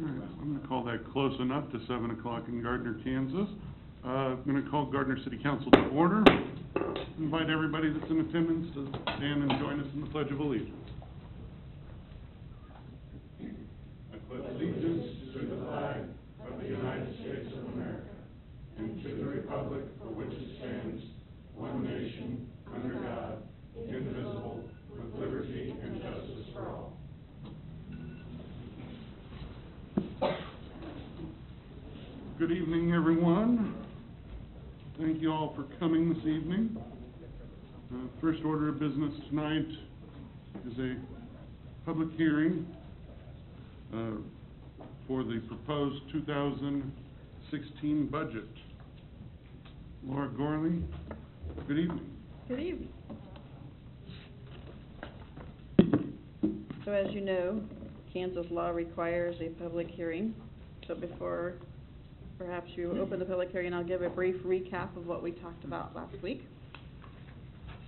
All right, I'm going to call that close enough to 7 o'clock in Gardner, Kansas. I'm going to call Gardner City Council to order. Invite everybody that's in attendance to stand and join us in the Pledge of Allegiance. I pledge allegiance to the flag of the United States of America and to the republic for which it stands, one nation, under God, indivisible, with liberty and justice for all. Good evening, everyone. Thank you all for coming this evening. First order of business tonight is a public hearing for the proposed 2016 budget. Laura Gorley, good evening. Good evening. So as you know, Kansas law requires a public hearing. So before perhaps you open the public hearing, I'll give a brief recap of what we talked about last week.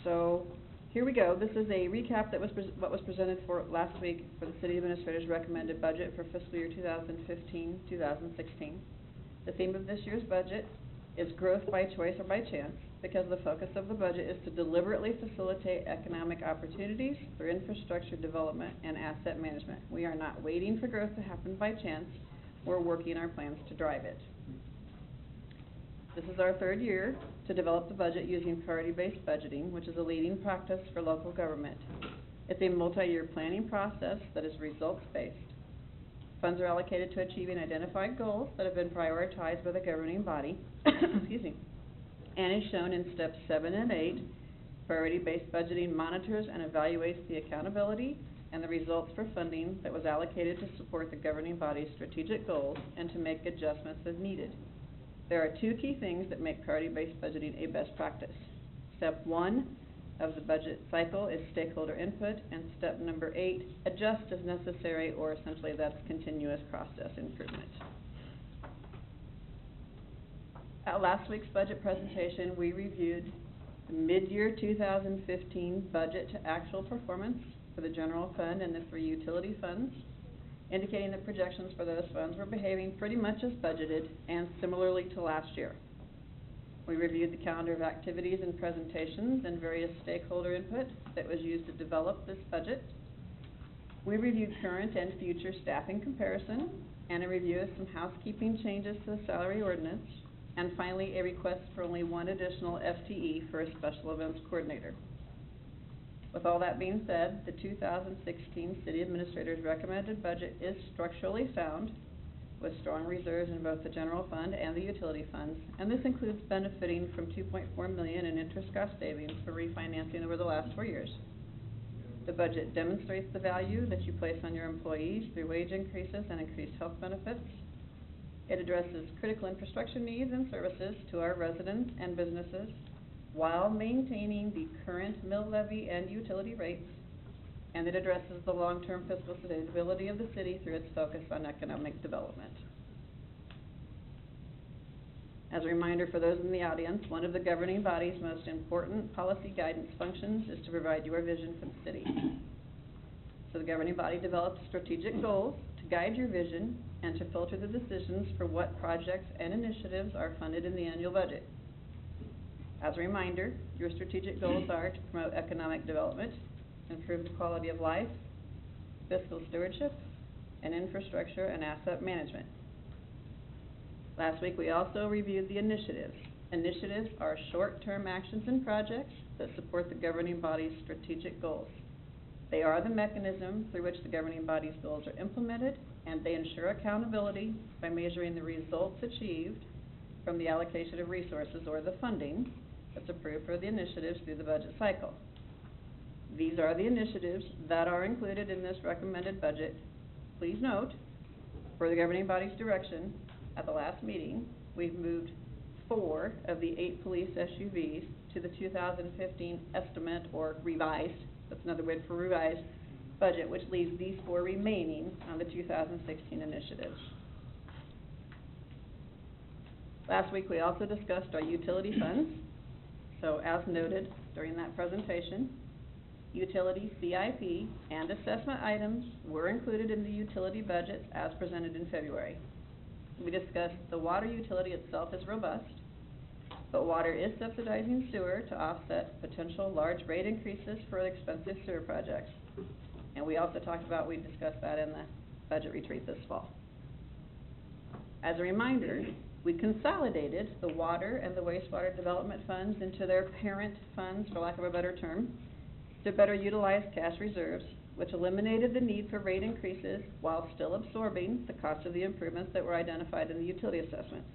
So here we go. This is a recap that was what was presented for last week for the City Administrator's recommended budget for fiscal year 2015-2016. The theme of this year's budget is growth by choice or by chance, because the focus of the budget is to deliberately facilitate economic opportunities through infrastructure development and asset management. We are not waiting for growth to happen by chance. We're working our plans to drive it. This is our third year to develop the budget using priority-based budgeting, which is a leading practice for local government. It's a multi-year planning process that is results-based. Funds are allocated to achieving identified goals that have been prioritized by the governing body, excuse me, and is shown in steps 7 and 8. Priority-based budgeting monitors and evaluates the accountability and the results for funding that was allocated to support the governing body's strategic goals and to make adjustments as needed. There are two key things that make priority-based budgeting a best practice. Step 1 of the budget cycle is stakeholder input, and step number 8, adjust as necessary, or essentially that's continuous process improvement. At last week's budget presentation, we reviewed the mid-year 2015 budget to actual performance for the general fund and the 3 utility funds, indicating that projections for those funds were behaving pretty much as budgeted and similarly to last year. We reviewed the calendar of activities and presentations and various stakeholder input that was used to develop this budget. We reviewed current and future staffing comparison and a review of some housekeeping changes to the salary ordinance, and finally a request for only 1 additional FTE for a special events coordinator. With all that being said, the 2016 City Administrator's recommended budget is structurally sound, with strong reserves in both the general fund and the utility funds, and this includes benefiting from $2.4 million in interest cost savings for refinancing over the last 4 years. The budget demonstrates the value that you place on your employees through wage increases and increased health benefits. It addresses critical infrastructure needs and services to our residents and businesses while maintaining the current mill levy and utility rates, and it addresses the long-term fiscal sustainability of the city through its focus on economic development. As a reminder for those in the audience, one of the governing body's most important policy guidance functions is to provide your vision for the city. So the governing body develops strategic goals to guide your vision and to filter the decisions for what projects and initiatives are funded in the annual budget. As a reminder, your strategic goals are to promote economic development, improve the quality of life, fiscal stewardship, and infrastructure and asset management. Last week we also reviewed the initiatives. Initiatives are short-term actions and projects that support the governing body's strategic goals. They are the mechanism through which the governing body's goals are implemented, and they ensure accountability by measuring the results achieved from the allocation of resources or the funding that's approved for the initiatives through the budget cycle. These are the initiatives that are included in this recommended budget. Please note, for the governing body's direction, at the last meeting, we've moved 4 of the 8 police SUVs to the 2015 estimate or revised, that's another word for revised, budget, which leaves these 4 remaining on the 2016 initiatives. Last week we also discussed our utility funds. So as noted during that presentation, utility CIP and assessment items were included in the utility budget as presented in February. We discussed the water utility itself is robust, but water is subsidizing sewer to offset potential large rate increases for expensive sewer projects. And we also talked about, we discussed that in the budget retreat this fall. As a reminder, we consolidated the water and the wastewater development funds into their parent funds, for lack of a better term, to better utilize cash reserves, which eliminated the need for rate increases while still absorbing the cost of the improvements that were identified in the utility assessments.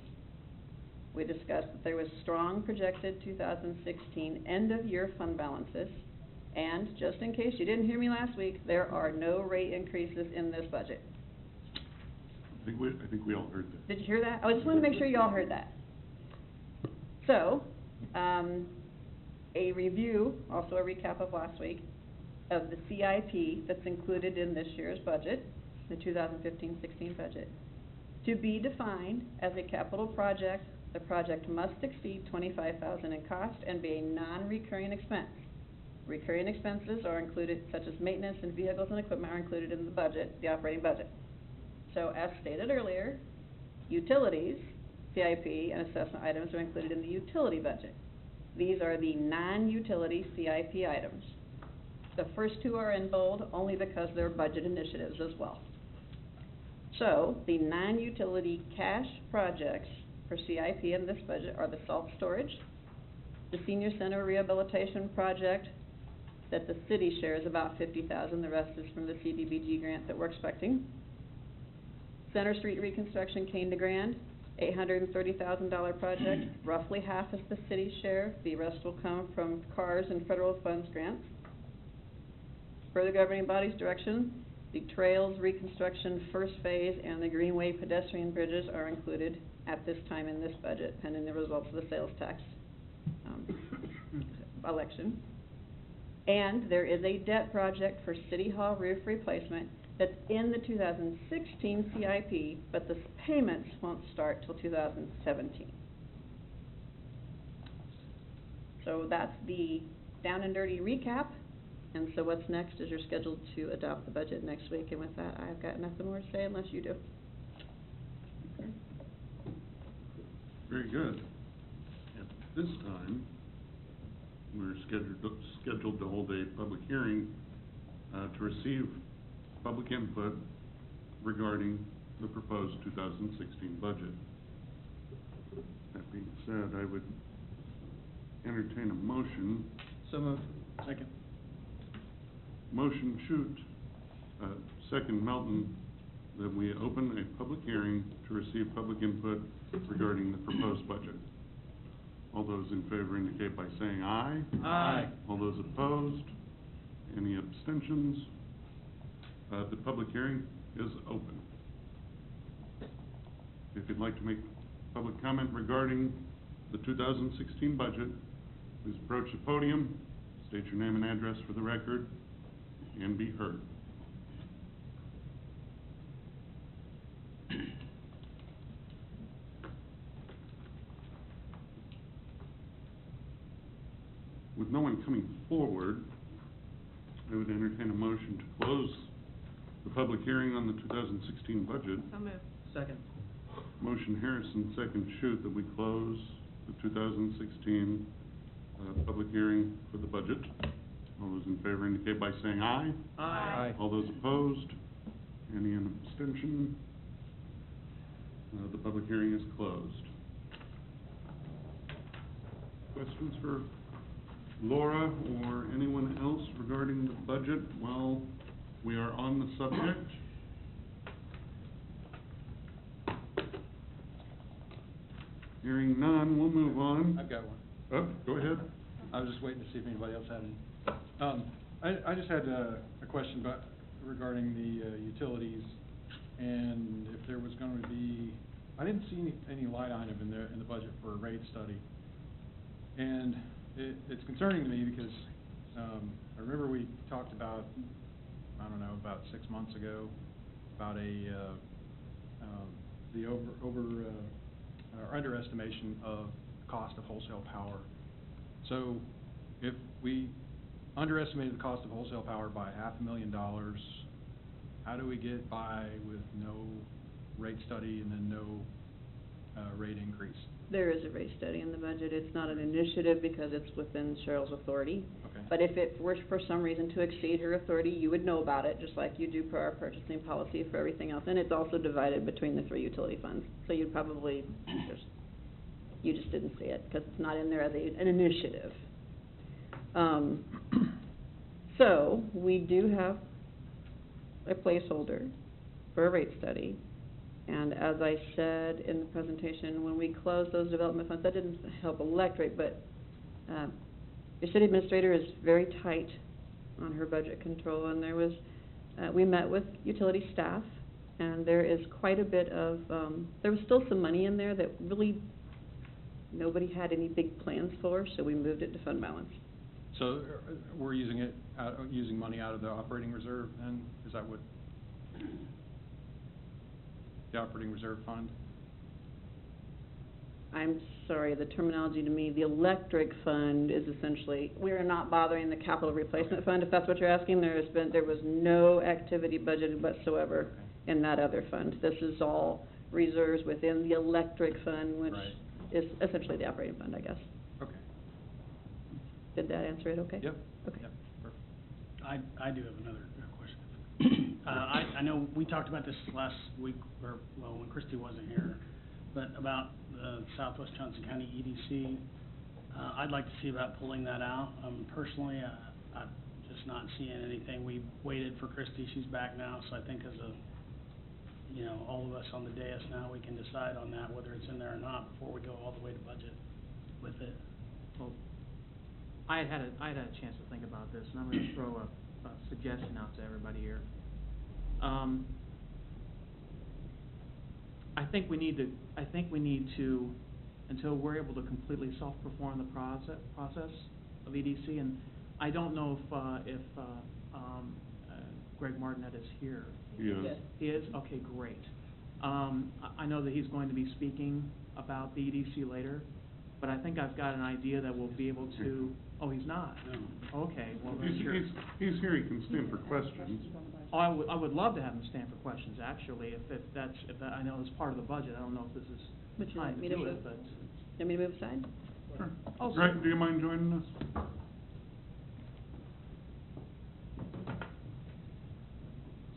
We discussed that there was strong projected 2016 end-of-year fund balances, and just in case you didn't hear me last week, there are no rate increases in this budget. I think we all heard that. Did you hear that? I just wanted to make sure you all heard that. So, a review, also a recap of last week, of the CIP that's included in this year's budget, the 2015-16 budget. To be defined as a capital project, the project must exceed $25,000 in cost and be a non-recurring expense. Recurring expenses are included, such as maintenance and vehicles and equipment are included in the budget, the operating budget. So as stated earlier, utilities, CIP, and assessment items are included in the utility budget. These are the non-utility CIP items. The first two are in bold only because they're budget initiatives as well. So the non-utility cash projects for CIP in this budget are the salt storage, the senior center rehabilitation project that the city shares about $50,000, the rest is from the CDBG grant that we're expecting. Center Street reconstruction, Cane to Grand, $830,000 project. Roughly half is the city's share. The rest will come from CARS and federal funds grants. Per the governing body's direction, the trails reconstruction first phase and the Greenway pedestrian bridges are included at this time in this budget, pending the results of the sales tax election. And there is a debt project for City Hall roof replacement that's in the 2016 CIP, but the payments won't start till 2017. So that's the down and dirty recap. And so what's next is you're scheduled to adopt the budget next week. And with that, I've got nothing more to say unless you do. Okay. Very good. At this time, we're scheduled to hold a public hearing to receive public input regarding the proposed 2016 budget. That being said, I would entertain a motion. So moved. Second. Motion Shute, second Melton, that we open a public hearing to receive public input regarding the proposed budget. All those in favor indicate by saying aye. Aye. All those opposed? Any abstentions? The public hearing is open. If you'd like to make public comment regarding the 2016 budget, please approach the podium, state your name and address for the record, and be heard. With no one coming forward, I would entertain a motion to close the public hearing on the 2016 budget. So moved. Second. Motion Harrison, second Shute, that we close the 2016 public hearing for the budget. All those in favor indicate by saying aye. Aye. All those opposed? Any abstention? The public hearing is closed. Questions for Laura or anyone else regarding the budget while we are on the subject? Hearing none, we'll move on. I've got one. Oh, go ahead. I was just waiting to see if anybody else had any. I just had a question regarding the utilities, and if there was going to be, I didn't see any line item in the budget for a rate study. And it's concerning to me because I remember we talked about, I don't know, about 6 months ago, about the underestimation of the cost of wholesale power. So if we underestimated the cost of wholesale power by $500,000. How do we get by with no rate study and then no, rate increase? There is a rate study in the budget. It's not an initiative because it's within Cheryl's authority. Okay. But if it were for some reason to exceed her authority, you would know about it, just like you do per our purchasing policy for everything else. And it's also divided between the 3 utility funds. So you'd probably you just didn't see it because it's not in there as an initiative. So we do have a placeholder for a rate study. And as I said in the presentation, when we closed those development funds, that didn't help electric, but your city administrator is very tight on her budget control, and there was, we met with utility staff, and there is quite a bit of, there was still some money in there that really nobody had any big plans for, so we moved it to fund balance. So we're using it, using money out of the operating reserve then? Is that what? The operating reserve fund? I'm sorry, the terminology to me, the electric fund is essentially, we are not bothering the capital replacement fund, if that's what you're asking. There was no activity budgeted whatsoever in that other fund. This is all reserves within the electric fund, which Right. is essentially the operating fund, I guess. Okay. Did that answer it okay? Yep. Okay. Yep. Perfect. I do have another question. I know we talked about this last week, or, well, when Christie wasn't here, but about the Southwest Johnson County EDC. I'd like to see about pulling that out. Personally, I'm just not seeing anything. We waited for Christie, she's back now, so I think as a, you know, all of us on the dais now, we can decide on that, whether it's in there or not, before we go all the way to budget with it. Well, I had a chance to think about this, and I'm going to throw a suggestion out to everybody here. I think we need to, until we're able to completely self-perform the process of EDC, and I don't know if Greg Martinet is here. Yes. Yes. He is? Okay, great. I know that he's going to be speaking about the EDC later, but I think I've got an idea that we'll be able to, oh, he's not? No. Okay, well, then sure. He's here, he can stand for questions. Oh, I would love to have him stand for questions, actually, if that, I know it's part of the budget, I don't know if this is Would the you time like me to to do move? it, but. Want me to move aside? Sure. Oh, Greg, do you mind joining us?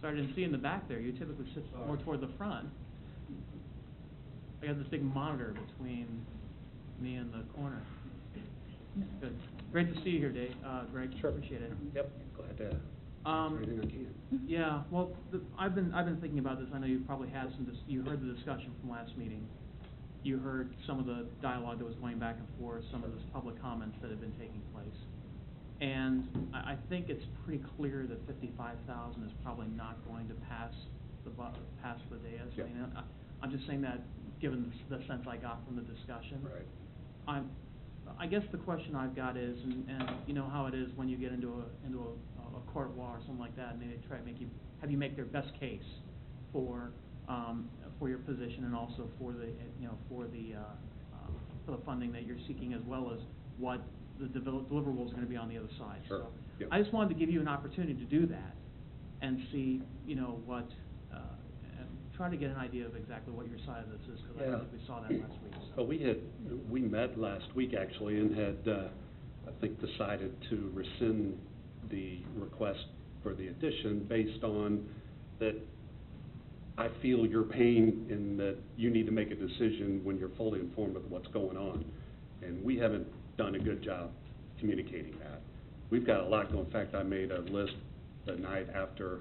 Sorry, I didn't see you in the back there, you typically sit more toward the front. I got this big monitor between me and the corner. Good. Great to see you here, Dave, Greg. Sure. Appreciate it. Yep, glad to answer anything I can. Yeah, well, I've been thinking about this. I know you probably had you heard the discussion from last meeting. You heard some of the dialogue that was going back and forth, some of the public comments that have been taking place. And I think it's pretty clear that 55,000 is probably not going to pass the dais. Yep. I mean, I'm just saying that given the sense I got from the discussion. Right. I guess the question I've got is, and you know how it is when you get into a court of law or something like that, and they try to have you make their best case for your position and also for the funding that you're seeking, as well as what the deliverable is going to be on the other side. Sure. So Yep. I just wanted to give you an opportunity to do that and see, you know, what, and try to get an idea of exactly what your side of this is, because I Yeah. don't think we saw that last week. So. Well, we met last week actually and had, I think, decided to rescind the request for the addition based on that I feel your pain in that you need to make a decision when you're fully informed of what's going on. And we haven't done a good job communicating that. We've got a lot going. In fact, I made a list the night after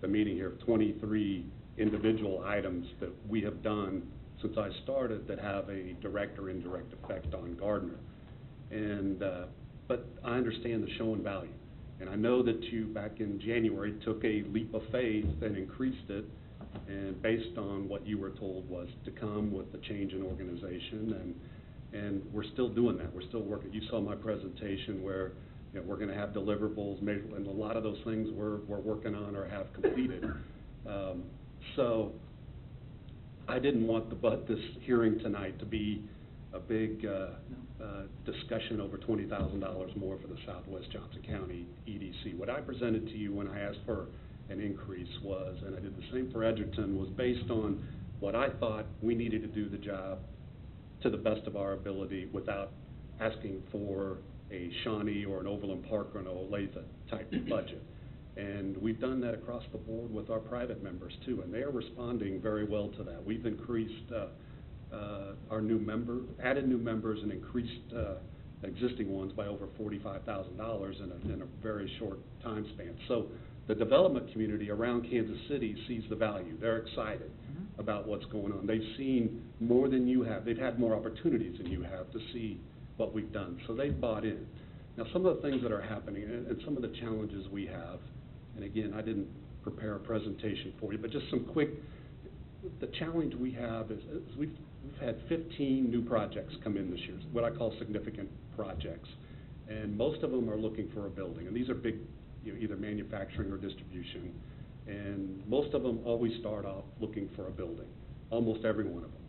the meeting here of 23 individual items that we have done since I started that have a direct or indirect effect on Gardner. And, but I understand the show and value. And I know that you, back in January, took a leap of faith and increased it, and based on what you were told was to come with the change in organization, and we're still doing that. We're still working. You saw my presentation where, you know, we're going to have deliverables, and a lot of those things we're working on or have completed. So I didn't want this hearing tonight to be a big, discussion over $20,000 more for the Southwest Johnson County EDC. What I presented to you when I asked for an increase was, and I did the same for Edgerton, was based on what I thought we needed to do the job to the best of our ability without asking for a Shawnee or an Overland Park or an Olathe type budget. And we've done that across the board with our private members too, and they are responding very well to that. We've increased our added new members and increased existing ones by over $45,000 in a very short time span. So the development community around Kansas City sees the value. They're excited about what's going on. They've seen more than you have. They've had more opportunities than you have to see what we've done. So they've bought in. Now, some of the things that are happening and some of the challenges we have, and again, I didn't prepare a presentation for you, but just some quick, the challenge we have is we've had 15 new projects come in this year, what I call significant projects. And most of them are looking for a building. And these are big, either manufacturing or distribution. And most of them always start off looking for a building, almost every one of them.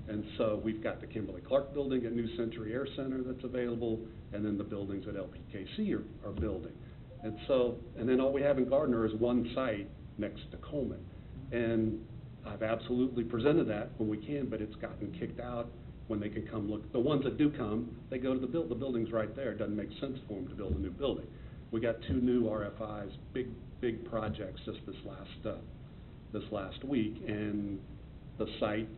And so we've got the Kimberly-Clark building at New Century Air Center that's available, and then the buildings at LPKC are building. And so, and then all we have in Gardner is one site next to Coleman. And I've absolutely presented that when we can, but it's gotten kicked out when they can come look. The ones that do come, they go to the building's right there. It doesn't make sense for them to build a new building. We got 2 new RFIs, big projects just this last week, and the site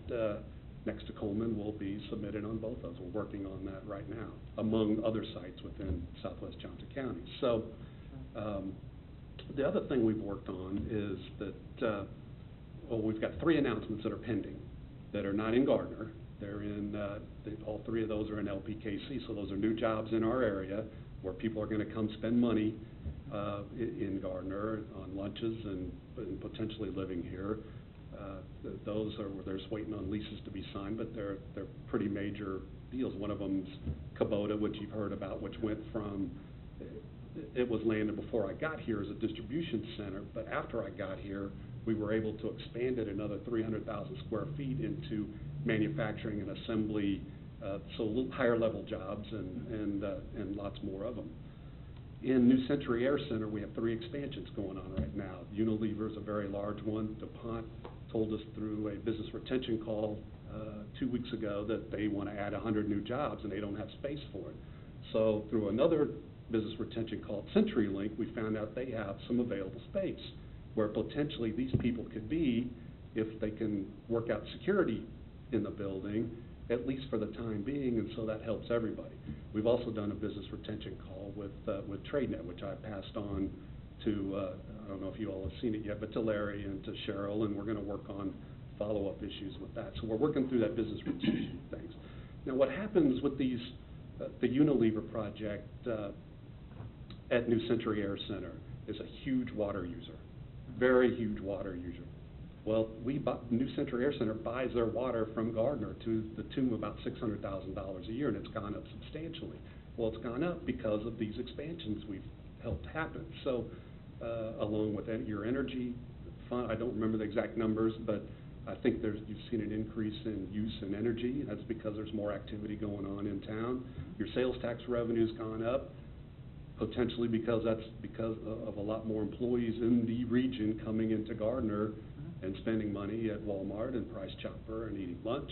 next to Coleman will be submitted on both those. We're working on that right now, among other sites within Southwest Johnson County. So the other thing we've worked on is that, we've got 3 announcements that are pending that are not in Gardner. They're in, all 3 of those are in LPKC, so those are new jobs in our area where people are going to come spend money in Gardner on lunches and potentially living here. Those are where they're just waiting on leases to be signed, but they're pretty major deals. One of them's Kubota, which you've heard about, which went from, it was landed before I got here as a distribution center, but after I got here, we were able to expand it another 300,000 square feet into manufacturing and assembly, so a little higher level jobs and lots more of them. In New Century Air Center, we have 3 expansions going on right now. Unilever's a very large one. DuPont told us through a business retention call 2 weeks ago that they want to add 100 new jobs and they don't have space for it. So through another business retention called CenturyLink, we found out they have some available space where potentially these people could be, if they can work out security in the building, at least for the time being, and so that helps everybody. We've also done a business retention call with TradeNet, which I passed on to, I don't know if you all have seen it yet, but to Larry and to Cheryl, and we're going to work on follow-up issues with that. So we're working through that business retention things. Now, what happens with these, the Unilever project at New Century Air Center is a huge water user, very huge water user. Well, New Century Air Center buys their water from Gardner to the tune of about $600,000 a year, and it's gone up substantially. Well, it's gone up because of these expansions we've helped happen. So, along with your energy fund, I don't remember the exact numbers, but I think you've seen an increase in use in energy. That's because there's more activity going on in town. Your sales tax revenue's gone up, potentially because of a lot more employees in the region coming into Gardner and spending money at Walmart and Price Chopper and eating lunch.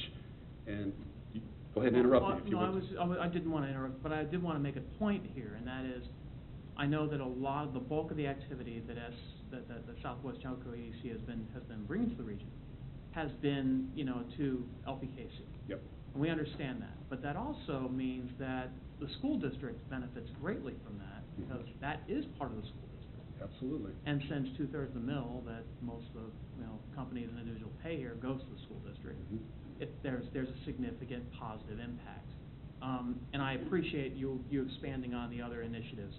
And go ahead and interrupt me if you want. I didn't want to interrupt, but I did want to make a point here, and that is, I know that a lot of the bulk of the activity that the Southwest Johnson County EDC has been bringing to the region has been, to LPKC. Yep. And we understand that, but that also means that the school district benefits greatly from that, because that is part of the school district. Absolutely. And since 2/3 of the mill that most of the companies and individuals pay here goes to the school district, there's a significant positive impact. And I appreciate you expanding on the other initiatives.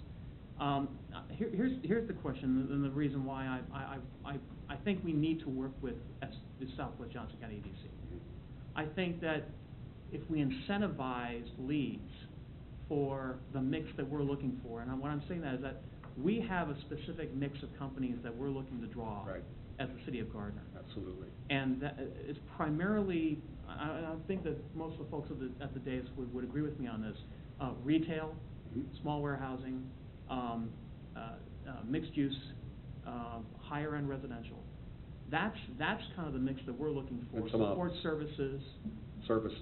Here's the question, and the reason why I think we need to work with the Southwest Johnson County EDC. I think that if we incentivize leads for the mix that we're looking for, and what I'm saying that is that we have a specific mix of companies that we're looking to draw. Right. as the city of Gardner. Absolutely. And that, it's primarily, I think that most of the folks at the dais would agree with me on this, retail, Mhm. small warehousing, mixed use, higher end residential. That's kind of the mix that we're looking for. And some Support office. services.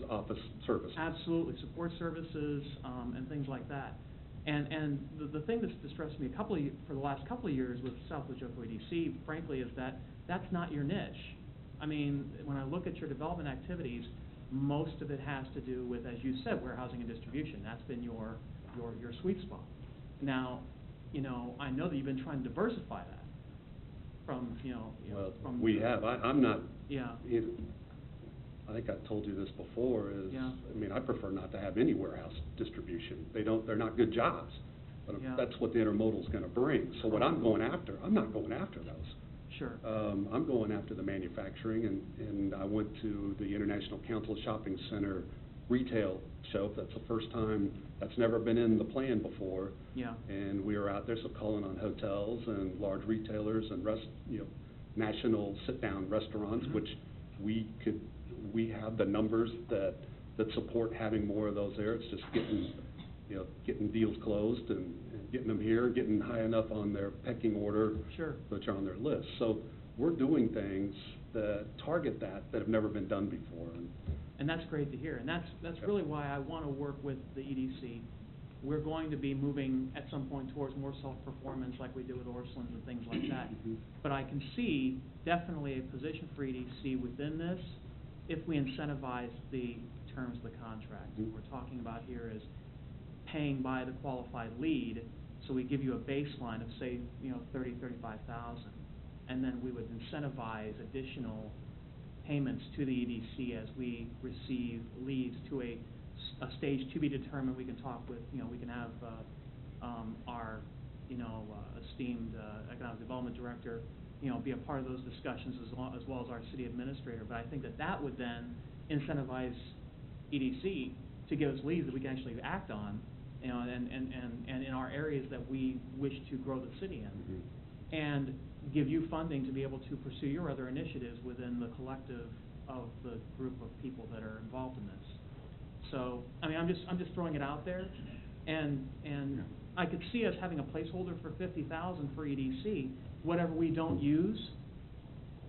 Office services. Absolutely, support services, and things like that. And the thing that's distressed me for the last couple of years with Southwest Joco EDC, frankly, is that that's not your niche. I mean, when I look at your development activities, most of it has to do with, as you said, warehousing and distribution. That's been your sweet spot. Now, I know that you've been trying to diversify that from, Well, from. we have. I'm not. Yeah. I think I've told you this before, Yeah. I mean, I prefer not to have any warehouse distribution. They're not good jobs. But Yeah. that's what the intermodal's gonna bring. So what I'm going after, I'm not going after those. Sure. I'm going after the manufacturing, and I went to the International Council Shopping Center retail show. That's the first time, that's never been in the plan before. Yeah. And we were out there, so calling on hotels and large retailers and national sit-down restaurants, Mhm. which we have the numbers that support having more of those there. It's just getting deals closed and getting them here, getting high enough on their pecking order. Sure. Which are on their list. So we're doing things that target that have never been done before. And that's great to hear, and that's Yep. really why I want to work with the EDC. We're going to be moving at some point towards more self-performance like we do with Orscheln's and things like that. Mhm. But I can see definitely a position for EDC within this if we incentivize the terms of the contract. Mhm. What we're talking about here is paying by the qualified lead, so we give you a baseline of, say, 35,000, and then we would incentivize additional payments to the EDC as we receive leads to a stage to be determined. We can talk with, we can have our, esteemed economic development director, be a part of those discussions as well as our city administrator. But I think that would then incentivize EDC to give us leads that we can actually act on, and in our areas that we wish to grow the city in. Mhm. And give you funding to be able to pursue your other initiatives within the collective of the group of people that are involved in this. So, I mean, I'm just throwing it out there, and I could see us having a placeholder for 50,000 for EDC. Whatever we don't use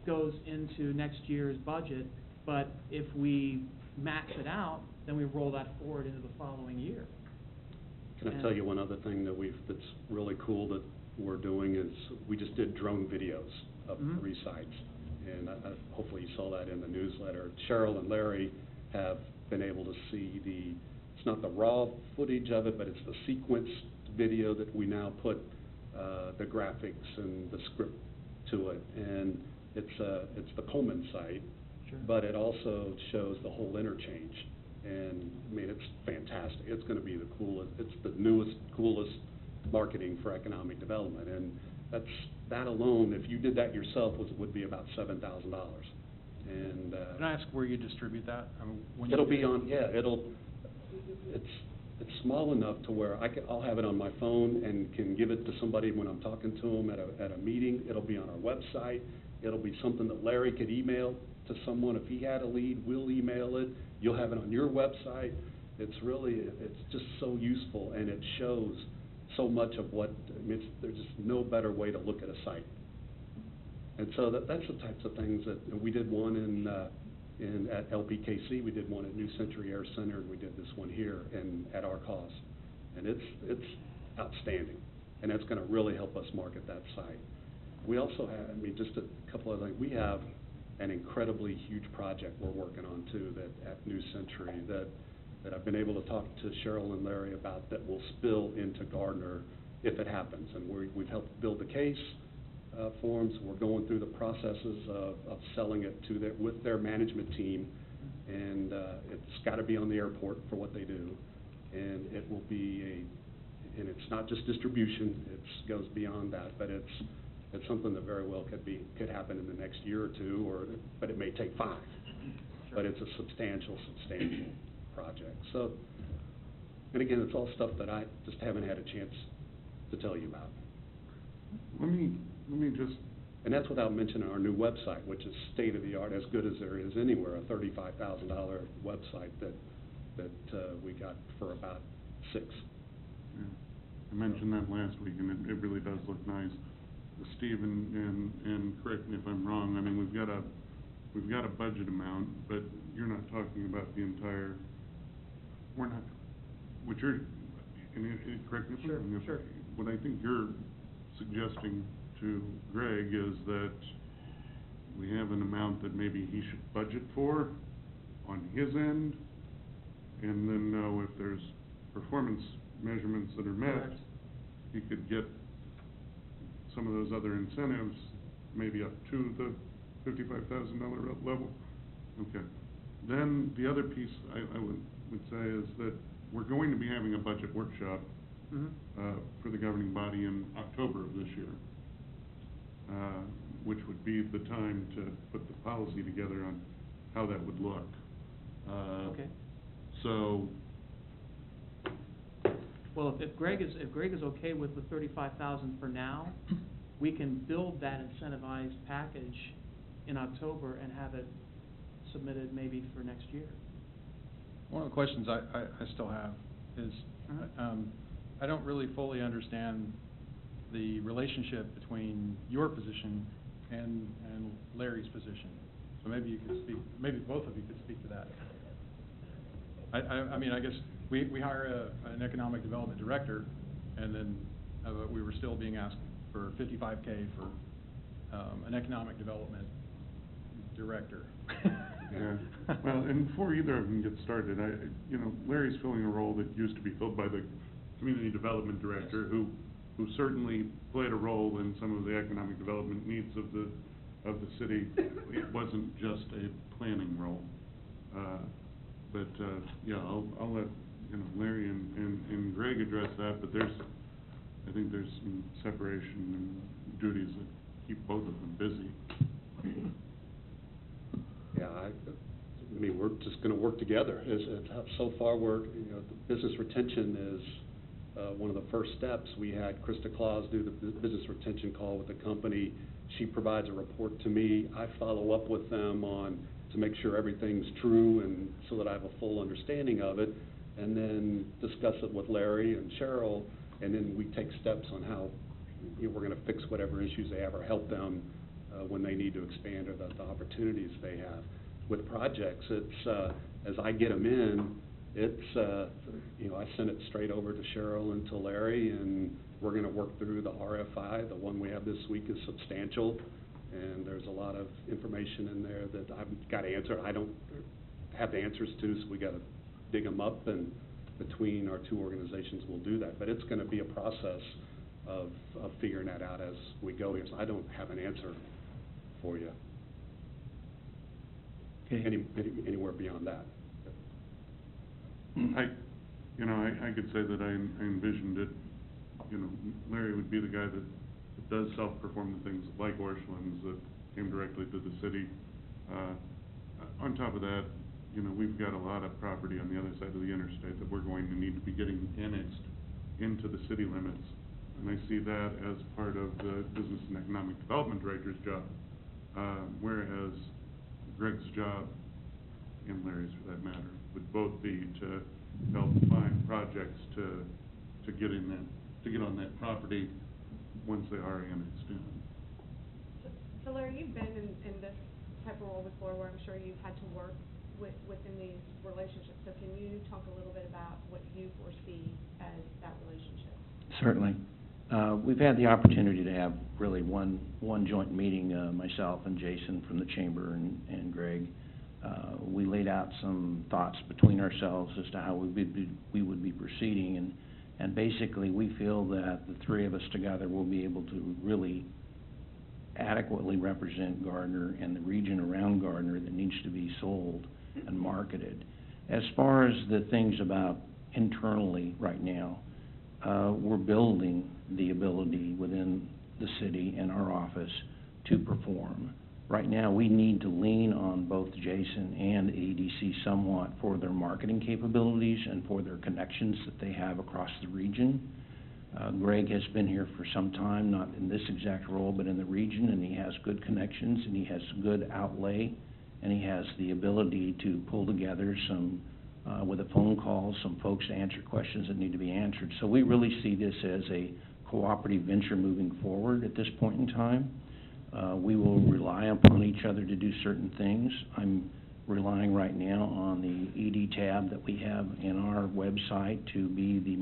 goes into next year's budget, but if we max it out, then we roll that forward into the following year. Can I tell you one other thing that's really cool that we're doing is, we just did drone videos of Mhm. 3 sites. And hopefully you saw that in the newsletter. Cheryl and Larry have been able to see it's not the raw footage of it, but it's the sequenced video that we now put the graphics and the script to it. And it's the Coleman site. Sure. But it also shows the whole interchange. And, I mean, it's fantastic. It's gonna be it's the newest, coolest marketing for economic development. And that alone, if you did that yourself, would be about $7,000. And, Can I ask where you distribute that? I mean, when you it'll do be it? on, it's small enough to where I'll have it on my phone and can give it to somebody when I'm talking to them at a meeting. It'll be on our website. It'll be something that Larry could email to someone. If he had a lead, we'll email it. You'll have it on your website. It's just so useful, and it shows so much of there's just no better way to look at a site. And so that's the types of things that, we did one at LPKC, we did one at New Century Air Center, and we did this one here at our cost. And it's outstanding, and that's gonna really help us market that site. We also have, just a couple of things, we have an incredibly huge project we're working on too, at New Century, that I've been able to talk to Cheryl and Larry about, that will spill into Gardner if it happens. And we've helped build the case for them, so we're going through the processes of selling it with their management team. And it's gotta be on the airport for what they do. And it will be and it's not just distribution, it goes beyond that, but it's something that very well could happen in the next year or two, but it may take 5. Sure. But it's a substantial project. So, and again, it's all stuff that I just haven't had a chance to tell you about. Let me just And that's without mentioning our new website, which is state-of-the-art, as good as there is anywhere, a $35,000 website that we got for about $6,000. Yeah. I mentioned that last week, and it really does look nice. Steve, and correct me if I'm wrong, I mean, we've got a budget amount, but you're not talking about the entire, we're not, what you're, and correct me if I'm wrong. Sure. What I think you're suggesting to Greg is that we have an amount that maybe he should budget for on his end, and then know if there's performance measurements that are met, Correct. he could get some of those other incentives, maybe up to the $55,000 level. Okay. Then the other piece I would say is that we're going to be having a budget workshop for the governing body in October of this year, which would be the time to put the policy together on how that would look. Okay. So, Well, if Greg is okay with the 35,000 for now, we can build that incentivized package in October and have it submitted maybe for next year. One of the questions I still have is, I don't really fully understand the relationship between your position and Larry's position. So maybe you could speak, maybe both of you could speak to that. I mean, I guess we hire an economic development director, and then we were still being asked for $55K for an economic development director. yeah. Well, and before either of them get started, Larry's filling a role that used to be filled by the community development director, who certainly played a role in some of the economic development needs of the city. It wasn't just a planning role. But yeah, I'll let Larry and Greg address that. But I think there's some separation and duties that keep both of them busy. Yeah, I mean, we're just going to work together. So far, the business retention is one of the first steps. We had Krista Claus do the business retention call with the company. She provides a report to me. I follow up with them to make sure everything's true, and so that I have a full understanding of it, and then discuss it with Larry and Cheryl, and then we take steps on how we're going to fix whatever issues they have or help them when they need to expand or the opportunities they have. With projects, it's as I get them in, it's I send it straight over to Cheryl and to Larry, and we're going to work through the RFI. The one we have this week is substantial, and there's a lot of information in there that I've got to answer. I don't have the answers to, so we got to dig them up, and between our two organizations we'll do that. But it's going to be a process of figuring that out as we go here. So I don't have an answer for you. Okay. Anywhere beyond that. I could say that I envisioned it. Larry would be the guy that does self-perform the things like Orscheln's that came directly to the city. On top of that, we've got a lot of property on the other side of the interstate that we're going to need to be getting annexed into the city limits. And I see that as part of the Business and Economic Development Director's job, whereas Greg's job, and Larry's for that matter, would both be to help find projects to get on that property once they are annexed in. So Larry, you've been in this type of role before, where I'm sure you've had to work within these relationships. So can you talk a little bit about what you foresee as that relationship? Certainly. We've had the opportunity to have really one joint meeting, myself and Jason from the Chamber and Greg. We laid out some thoughts between ourselves as to how we would be proceeding, and basically we feel that the three of us together will be able to really adequately represent Gardner and the region around Gardner that needs to be sold and marketed. As far as the things about internally right now, we're building the ability within the city and our office to perform. Right now, we need to lean on both Jason and ADC somewhat for their marketing capabilities and for their connections that they have across the region. Greg has been here for some time, not in this exact role, but in the region, and he has good connections, and he has good outlay, and he has the ability to pull together some, with a phone call, some folks to answer questions that need to be answered. So we really see this as a cooperative venture moving forward at this point in time. We will rely upon each other to do certain things. I'm relying right now on the ED tab that we have in our website to be the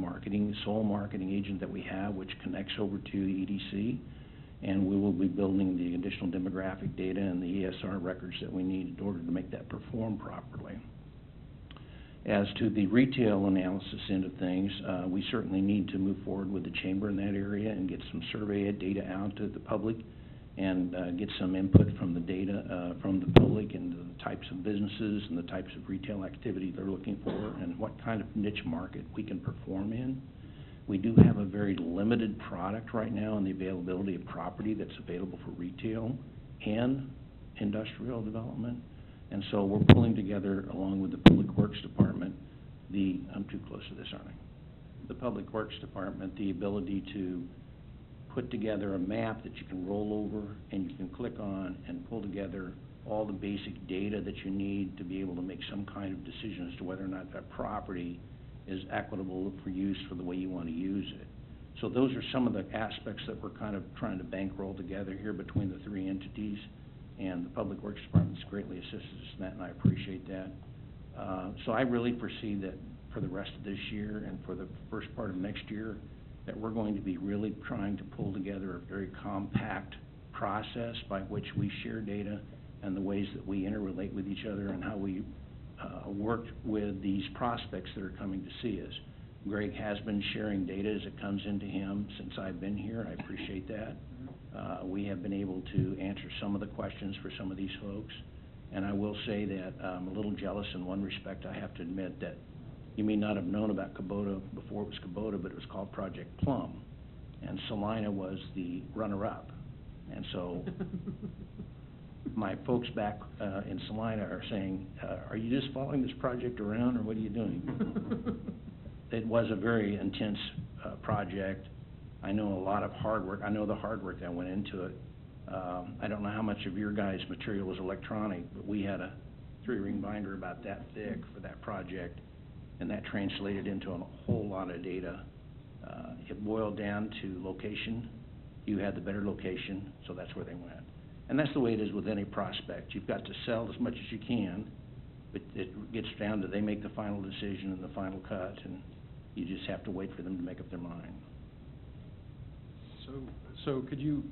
sole marketing agent that we have, which connects over to the EDC. And we will be building the additional demographic data and the ESR records that we need in order to make that perform properly. As to the retail analysis end of things, we certainly need to move forward with the chamber in that area and get some survey data out to the public and get some input from the data from the public and the types of businesses and the types of retail activity they're looking for and what kind of niche market we can perform in. We do have a very limited product right now in the availability of property that's available for retail and industrial development. And so we're pulling together, along with the Public Works Department, I'm too close to this, aren't I? The Public Works Department, the ability to put together a map that you can roll over and you can click on and pull together all the basic data that you need to be able to make some kind of decision as to whether or not that property is equitable for use for the way you want to use it. So those are some of the aspects that we're kind of trying to bankroll together here between the three entities, and the Public Works Department's greatly assisted us in that, and I appreciate that. So I really foresee that for the rest of this year and for the first part of next year, that we're going to be really trying to pull together a very compact process by which we share data and the ways that we interrelate with each other and how we work with these prospects that are coming to see us. Greg has been sharing data as it comes into him since I've been here. I appreciate that. We have been able to answer some of the questions for some of these folks. And I will say that I'm a little jealous in one respect. I have to admit that you may not have known about Kubota before it was Kubota, but it was called Project Plum. And Salina was the runner-up. And so my folks back in Salina are saying, are you just following this project around, or what are you doing? It was a very intense project. I know a lot of hard work. I know the hard work that went into it. I don't know how much of your guys' material was electronic, but we had a 3-ring binder about that thick for that project, and that translated into a whole lot of data. It boiled down to location. You had the better location, so that's where they went. And that's the way it is with any prospect. You've got to sell as much as you can, but it gets down to they make the final decision and the final cut, and you just have to wait for them to make up their mind. So could you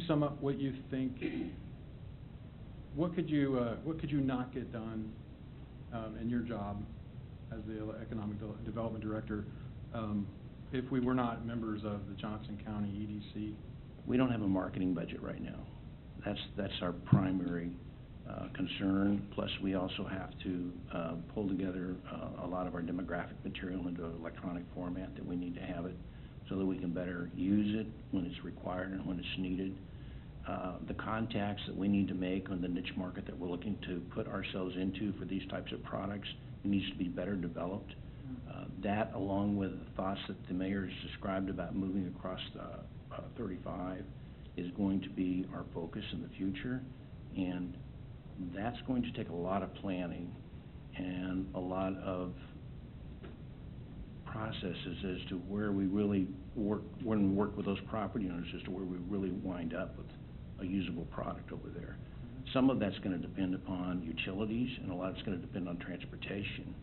sum up what you think? What could you not get done in your job as the economic development director if we were not members of the Johnson County EDC? We don't have a marketing budget right now. That's our primary concern. Plus, we also have to pull together a lot of our demographic material into an electronic format that we need to have it so that we can better use it when it's required and when it's needed. The contacts that we need to make on the niche market that we're looking to put ourselves into for these types of products needs to be better developed. That, along with the thoughts that the mayor has described about moving across the 35, is going to be our focus in the future. And that's going to take a lot of planning and a lot of processes as to where we really work, when we work with those property owners, as to where we really wind up with a usable product over there. Some of that's going to depend upon utilities, and a lot of it's going to depend on transportation.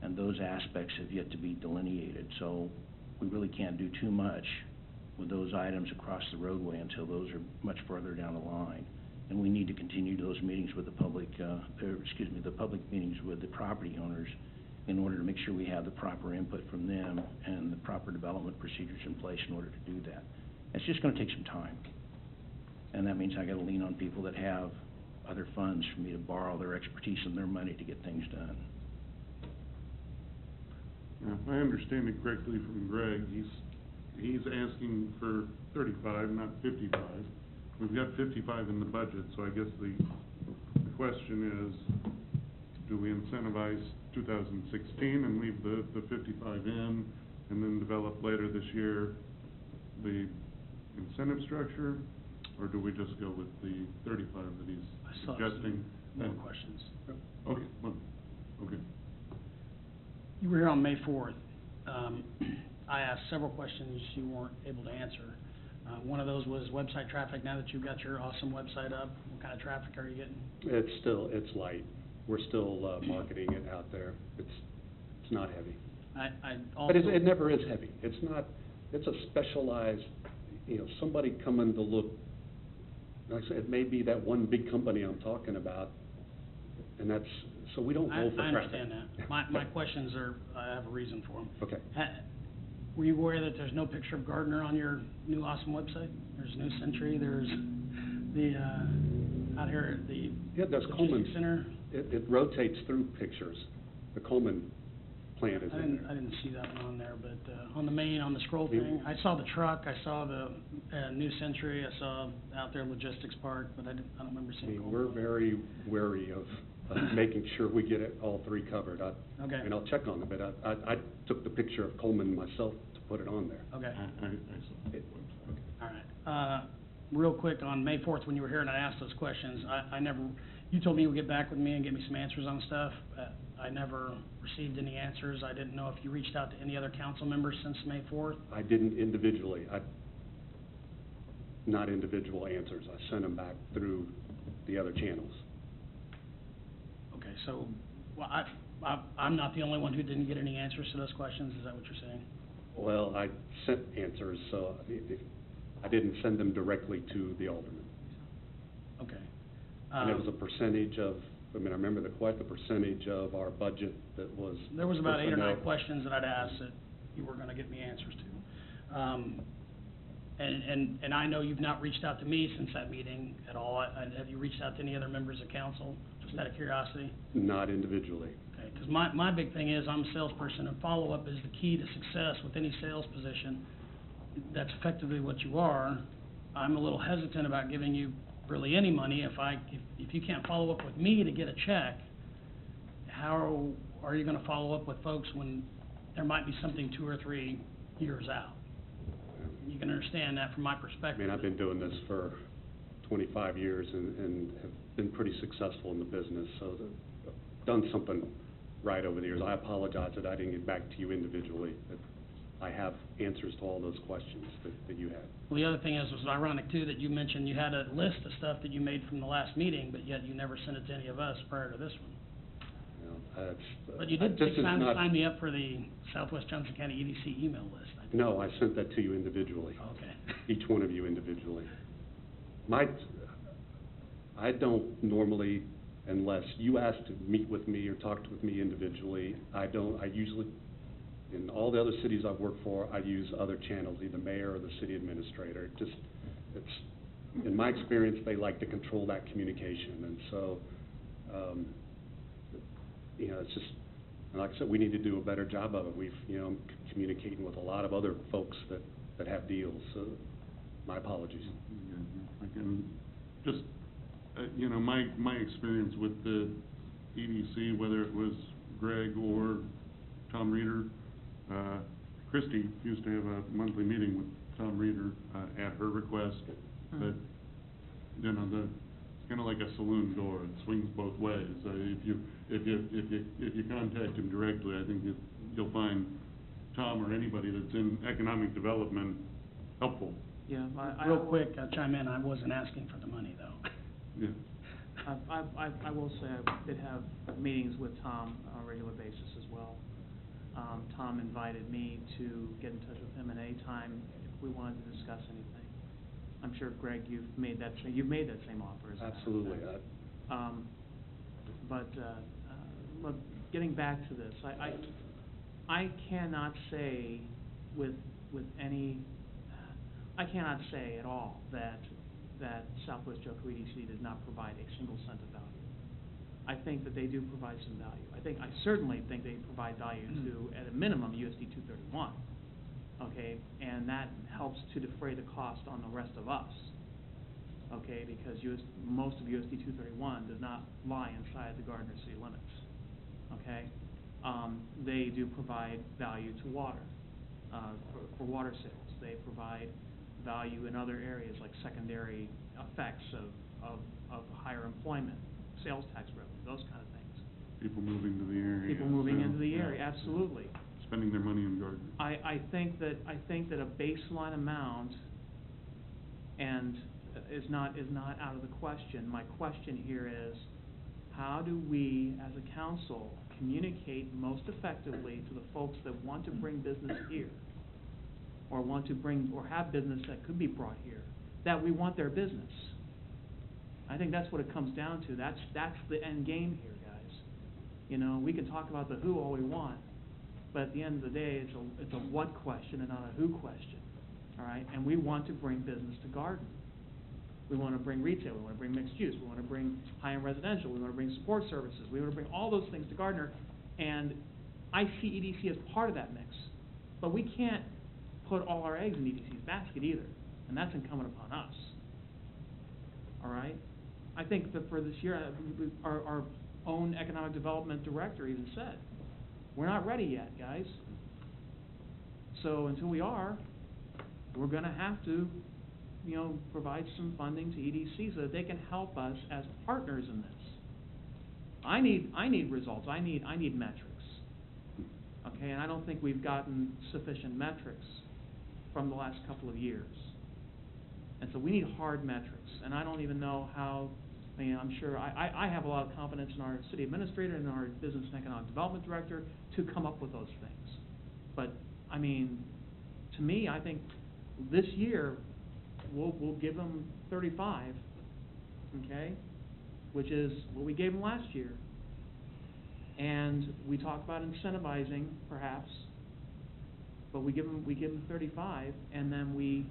And those aspects have yet to be delineated. So we really can't do too much with those items across the roadway until those are much further down the line. And we need to continue those meetings with the public, the public meetings with the property owners in order to make sure we have the proper input from them and the proper development procedures in place in order to do that. It's just going to take some time. And that means I got to lean on people that have other funds for me to borrow their expertise and their money to get things done. Now, if I understand it correctly from Greg, he's asking for 35, not 55. We've got 55 in the budget, so I guess the question is, do we incentivize 2016 and leave the 55 in, and then develop later this year the incentive structure, or do we just go with the 35 that he's I still have suggesting? some more questions. Okay, well, okay. You were here on May 4th. I asked several questions you weren't able to answer. One of those was website traffic. Now that you've got your awesome website up, what kind of traffic are you getting? It's light. We're still marketing it out there. It's not heavy. I But also. it never is heavy. It's not, it's a specialized, somebody coming to look, like I said, it may be that one big company I'm talking about, and that's, so we don't go for I traffic. understand that. My questions are, I have a reason for them. Okay. Were you aware that there's no picture of Gardner on your new awesome website? There's New Century, there's the, out here at the Yeah, there's Logistics Coleman. Center. It rotates through pictures. The Coleman plant is in I there. didn't see that one on there, but, on the main, on the scroll thing, I saw the truck, I saw the, New Century, I saw out there Logistics Park, but I don't remember I seeing mean, Coleman. we're very wary of making sure we get it, all three covered. Okay. And I'll check on it, but I took the picture of Coleman myself to put it on there. Okay. I saw It- All right. Real quick, on May 4th, when you were here and I asked those questions, I never, you told me you would get back with me and get me some answers on stuff. I never received any answers. I didn't know if you reached out to any other council members since May 4th. I didn't individually, not individual answers. I sent them back through the other channels. Okay, so, well, I'm not the only one who didn't get any answers to those questions, is that what you're saying? Well, I sent answers, so I didn't send them directly to the alderman. Okay. And it was a percentage of, I remember the percentage of our budget that was. There was about 8 or 9 personnel. questions that I'd asked that you were gonna get me answers to. And I know you've not reached out to me since that meeting at all. Have you reached out to any other members of council, just out of curiosity? Not individually. Okay, because my big thing is, I'm a salesperson, and follow-up is the key to success with any sales position. That's effectively what you are. I'm a little hesitant about giving you really any money if you can't follow up with me to get a check. How are you gonna follow up with folks when there might be something 2 or 3 years out? You can understand that from my I perspective. mean, I've been doing this for 25 years and have been pretty successful in the business, so I've done something right over the years. I apologize that I didn't get back to you individually, but I have answers to all those questions that you had. Well, the other thing is, it was ironic too, that you mentioned you had a list of stuff that you made from the last meeting, but yet you never sent it to any of us prior to this one. You know, that's- But you did this take is time to not- sign me up for the Southwest Johnson County EDC email list. I think. No, I sent that to you individually. Okay. Each one of you individually. I don't normally, unless you ask to meet with me or talk with me individually, I usually, in all the other cities I've worked for, I use other channels, either mayor or the city administrator. In my experience, they like to control that communication, and so, it's just, and like I said, we need to do a better job of it. I'm communicating with a lot of other folks that have deals, so my apologies. I can just, my experience with the EDC, whether it was Greg or Tom Reeder, Christie used to have a monthly meeting with Tom Reeder at her request, but, it's kind of like a saloon door, it swings both ways. If you contact him directly, I think you'll find Tom or anybody that's in economic development helpful. Yeah, Real quick, I'll chime in, I wasn't asking for the money, though. Yeah. I will say I did have meetings with Tom on a regular basis as well. Tom invited me to get in touch with him at any time if we wanted to discuss anything. I'm sure, Greg, you've made that same offer as a matter of Absolutely. fact. Look, getting back to this, I cannot say I cannot say at all that Southwest Joco EDC does not provide a single cent of value. I think that they do provide some value. I certainly think they provide value to, at a minimum, USD 231, okay? And that helps to defray the cost on the rest of us, okay? Because most of USD 231 does not lie inside the Gardner city limits, okay? They do provide value to water, for water sales. They provide value in other areas like secondary effects of higher employment, sales tax revenue, those kind of things. People moving to the area. People moving so, into the yeah. area, absolutely. Spending their money in Gardner. I think that a baseline amount and is not out of the question. My question here is, how do we, as a council, communicate most effectively to the folks that want to bring business here, or want to bring, or have business that could be brought here, that we want their business? I think that's what it comes down to. That's the end game here, guys. You know, we can talk about the who all we want, but at the end of the day, it's a what question and not a who question, all right? And we want to bring business to Garden. We want to bring retail, we want to bring mixed use, we want to bring high-end residential, we want to bring support services, we want to bring all those things to Gardner, and I see EDC as part of that mix. But we can't put all our eggs in EDC's basket either, and that's incumbent upon us. All right? I think that for this year, our own economic development director even said, we're not ready yet, guys. So until we are, we're going to have to, you know, provide some funding to EDC so that they can help us as partners in this. I need results. I need metrics. Okay, and I don't think we've gotten sufficient metrics from the last couple of years. And so we need hard metrics. And I don't even know how. I mean, I'm sure I have a lot of confidence in our city administrator and our business and economic development director to come up with those things. But I mean, to me, I think this year we'll give them 35, okay, which is what we gave them last year. And we talk about incentivizing, perhaps, but we give them 35, and then we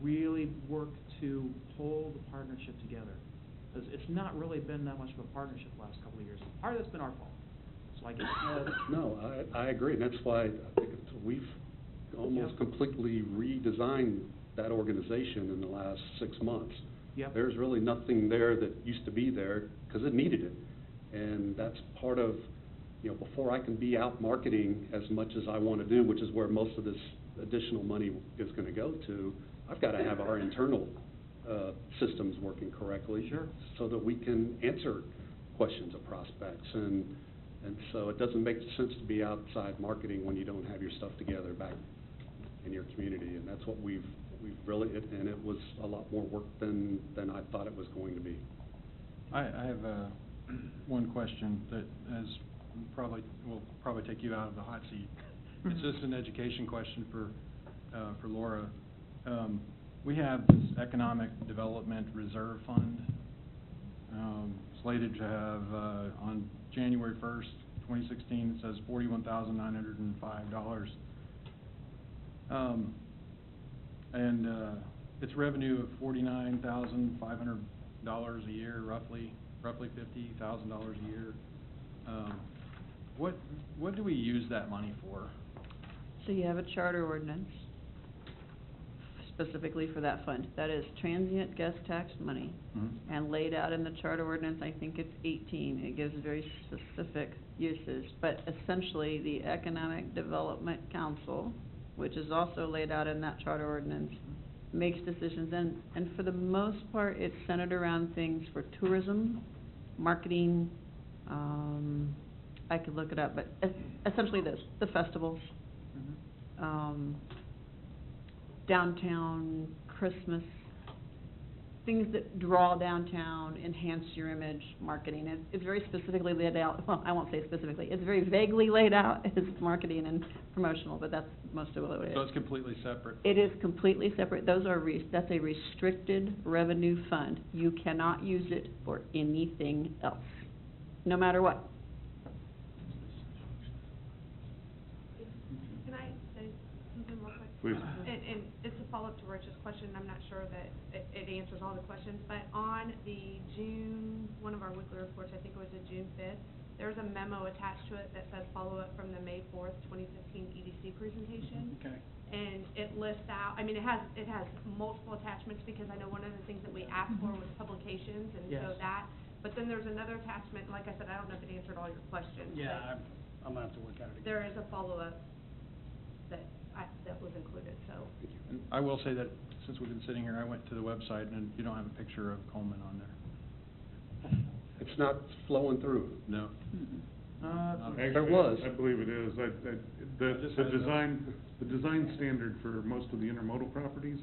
really work to pull the partnership together, because it's not really been that much of a partnership the last couple of years. Part of that's been our fault. So I guess. No, I agree. And that's why I think we've almost completely redesigned that organization in the last 6 months. Yep. There's really nothing there that used to be there because it needed it. And that's part of, you know, before I can be out marketing as much as I want to do, which is where most of this additional money is going to go to, I've got to have our internal systems working correctly. Sure. So that we can answer questions of prospects. And so it doesn't make sense to be outside marketing when you don't have your stuff together back in your community. And that's what we've really, and it was a lot more work than I thought it was going to be. I have one question that will probably take you out of the hot seat. It's just an education question for Laura. We have this Economic Development Reserve Fund slated to have on January 1st, 2016, it says $41,905. And it's revenue of $49,500 a year, roughly $50,000 a year. What do we use that money for? So you have a charter ordinance specifically for that fund. That is transient guest tax money. Mm-hmm. And laid out in the charter ordinance, I think it's 18. It gives very specific uses. But essentially, the Economic Development Council, which is also laid out in that charter ordinance, makes decisions. And for the most part, it's centered around things for tourism, marketing, I could look it up, but essentially the festivals, downtown, Christmas, things that draw downtown, enhance your image, marketing. It's very specifically laid out. Well, I won't say specifically. It's very vaguely laid out as marketing and promotional, but that's most of what it is. So it's completely separate? It is completely separate. Those are that's a restricted revenue fund. You cannot use it for anything else, no matter what. Can I say something real quick? Please. And it's a follow-up to Rich's question. I'm not sure that it answers all the questions, but on the one of our weekly reports, I think it was the June 5th, there's a memo attached to it that says follow-up from the May 4th, 2015 EDC presentation. Okay. And it lists out, I mean, it has multiple attachments, because I know one of the things that we asked for was publications, and so Yes. that, but then there's another attachment, and like I said, I don't know if it answered all your questions. Yeah, but I'm gonna have to work out it again. there is a follow-up that that was included, so. And I will say that since we've been sitting here, I went to the website and you don't have a picture of Coleman on there. It's not flowing through. No. Actually, There was. I believe it is. The design standard for most of the intermodal properties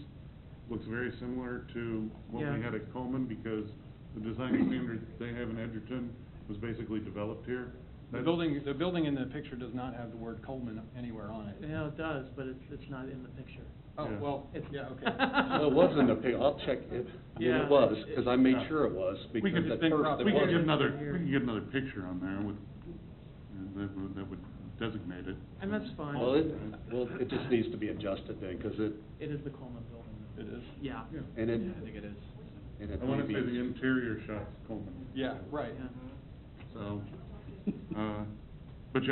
looks very similar to what we Yeah. had at Coleman, because the design standard they have in Edgerton was basically developed here. The building in the picture does not have the word Coleman anywhere on it. Yeah, it does, but it's not in the picture. Oh, Yeah. well, It's- yeah, okay. Well, it was in the I'll check it, Yeah, it was, it- because I made Yeah. sure it was, We because could at think first about- it We could get wasn't. another picture on there with, that would designate it. And that's fine. Well, it just needs to be adjusted then, because it, It is the Coleman building, though. It is? Yeah. Yeah. and it. I think it is. And it I wanna may say be- the interior shots Coleman. Yeah, right. Yeah. So, but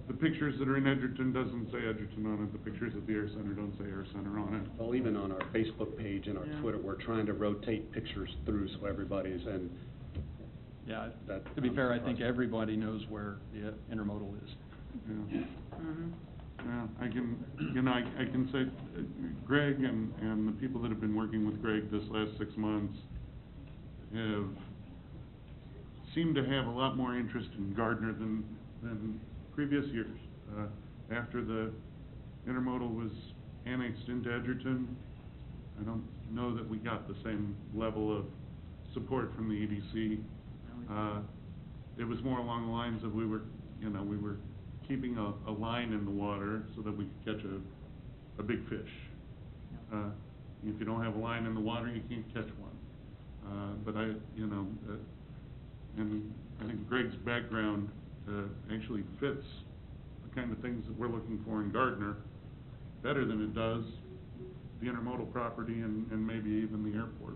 the pictures that are in Edgerton doesn't say Edgerton on it, the pictures at the Air Center don't say Air Center on it. Well, even on our Facebook page and our Yeah. Twitter, we're trying to rotate pictures through so everybody's, and Yeah, That- to be fair, I think everybody knows where the intermodal is. Yeah. Mhm. Yeah, I can say, Greg and the people that have been working with Greg this last 6 months seem to have a lot more interest in Gardner than previous years. After the intermodal was annexed into Edgerton, I don't know that we got the same level of support from the EDC. It was more along the lines of we were keeping a line in the water so that we could catch a big fish. If you don't have a line in the water, you can't catch one. But and I think Greg's background actually fits the kind of things that we're looking for in Gardner better than it does the intermodal property and maybe even the airport.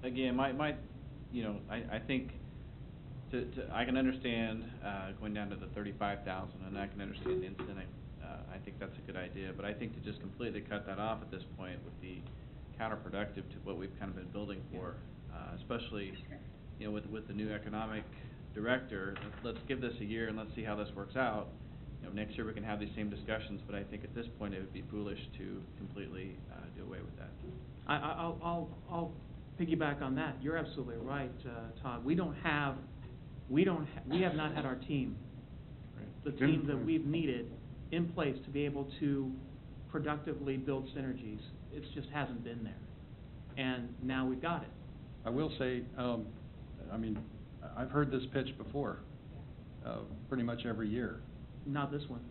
Again, I think I can understand, going down to the 35,000, and I can understand the incentive. I think that's a good idea, but I think to just completely cut that off at this point would be counterproductive to what we've kind of been building for, especially, with the new economic director. Let's give this a year and let's see how this works out. Next year we can have these same discussions, but I think at this point it would be foolish to completely, do away with that. I'll piggyback on that. You're absolutely right, Todd. We have not had our team, the team that we've needed in place to be able to productively build synergies. It just hasn't been there. And now we've got it. I will say, I've heard this pitch before, pretty much every year. Not this one.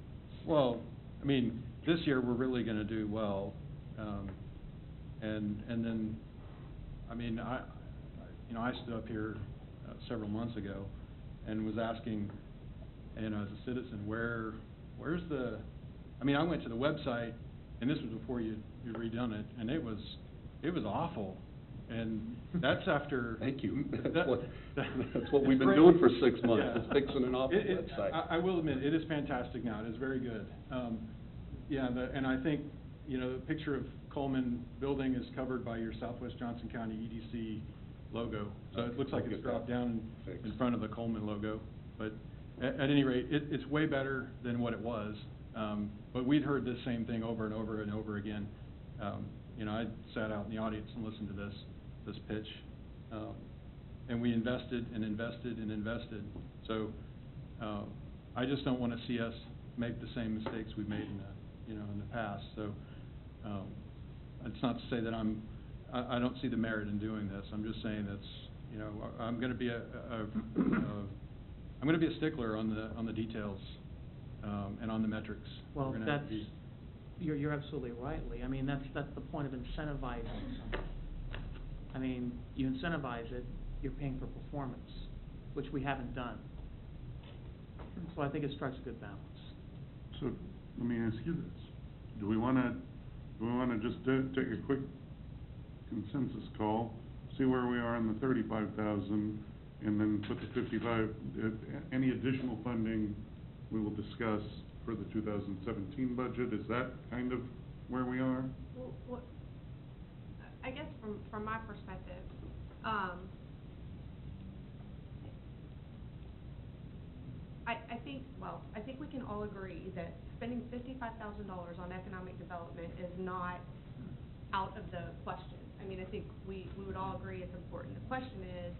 Well, this year we're really gonna do well, and then, I stood up here several months ago and was asking, as a citizen, where's the, I went to the website, and this was before you'd redone it, and it was awful, and that's after. Thank you. That's That's what we've been great. doing for 6 months, Yeah. is fixing an awful It- website. I will admit, it is fantastic now, it is very good. And I think, the picture of Coleman building is covered by your Southwest Johnson County EDC logo. So it looks like I'll it's get that dropped down in fixed. front of the Coleman logo. But at any rate, it's way better than what it was. But we'd heard this same thing over and over and over again. I sat out in the audience and listened to this pitch. And we invested and invested and invested. So, I just don't wanna see us make the same mistakes we've made in the past. So, it's not to say that I don't see the merit in doing this. I'm just saying that's, I'm gonna be I'm gonna be a stickler on the details, and on the metrics. Well, We're gonna have to that's, be- you're absolutely right, Lee. That's the point of incentivizing something. You incentivize it, you're paying for performance, which we haven't done. So I think it strikes a good balance. So, let me ask you this, do we wanna just take a quick consensus call, see where we are on the 35,000, and then put the 55, any additional funding we will discuss for the 2017 budget, is that kind of where we are? Well, I guess from my perspective, I think well, I think we can all agree that spending $55,000 on economic development is not out of the question. I mean, I think we would all agree it's important. The question is,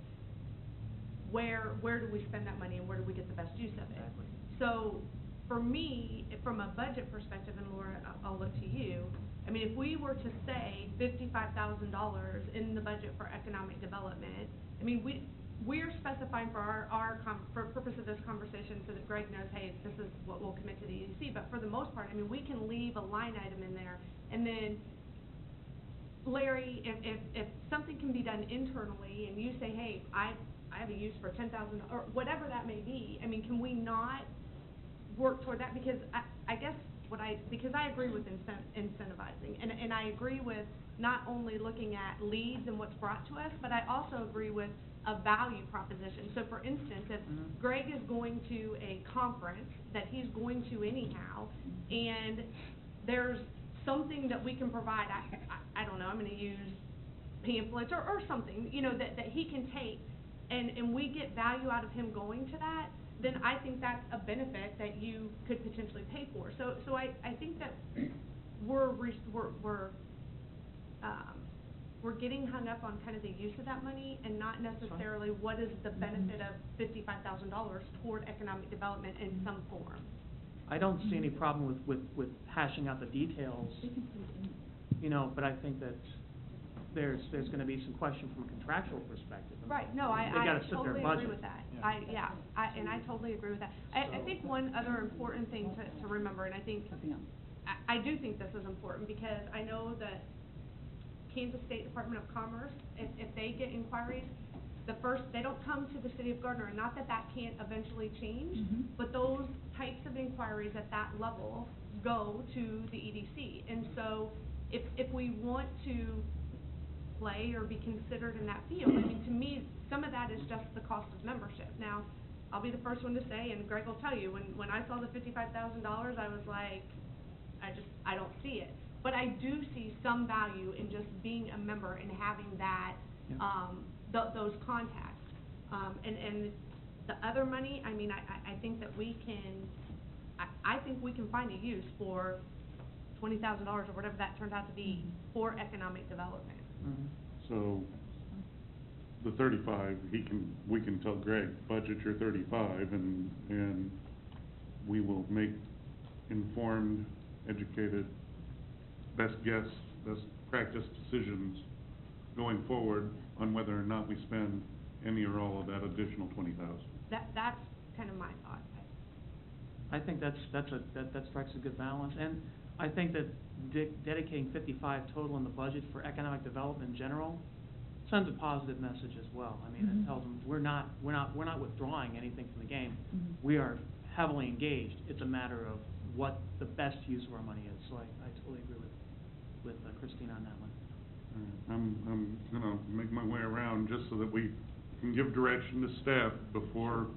where do we spend that money and where do we get the best use of it? Exactly. So, for me, from a budget perspective, and Laura, I'll look to you, I mean, if we were to say $55,000 in the budget for economic development, I mean, we're specifying for for purpose of this conversation so that Greg knows, hey, this is what we'll commit to the EDC, but for the most part, I mean, we can leave a line item in there, and then, Larry, if something can be done internally, and you say, hey, I have a use for $10,000, or whatever that may be, I mean, can we not work toward that? Because I guess because I agree with incentivizing, and I agree with not only looking at leads and what's brought to us, but I also agree with a value proposition. So for instance, if Greg is going to a conference that he's going to anyhow, and there's something that we can provide, I don't know, I'm gonna use pamphlets or something, you know, that he can take, and we get value out of him going to that, then I think that's a benefit that you could potentially pay for. So I think that we're getting hung up on kind of the use of that money and not necessarily what is the benefit of $55,000 toward economic development in some form. I don't see any problem with hashing out the details, you know, but I think that there's gonna be some question from a contractual perspective. Right, no, I They gotta set their totally budget. agree with that. Yeah. I totally agree with that. I think one other important thing to remember, and I think, I do think this is important, because I know that Kansas State Department of Commerce, if they get inquiries, they don't come to the city of Gardner, and not that can't eventually change, but those types of inquiries at that level go to the EDC. And so, if we want to play or be considered in that field, I mean, to me, some of that is just the cost of membership. Now, I'll be the first one to say, and Greg will tell you, when I saw the $55,000, I was like, I don't see it. But I do see some value in just being a member and having that, those contacts. And the other money, I mean, I think that we can, I think we can find a use for $20,000 or whatever that turns out to be for economic development. So, the 35, we can tell Greg, budget your 35, and we will make informed, educated, best guess, best practice decisions going forward on whether or not we spend any or all of that additional 20,000. That's kind of my thought. I think that strikes a good balance, and I think that dedicating 55 total in the budget for economic development in general sends a positive message as well. I mean, it tells them we're not withdrawing anything from the game. We are heavily engaged. It's a matter of what the best use of our money is. So I totally agree with Christine on that one. I'm gonna make my way around just so that we can give direction to staff before,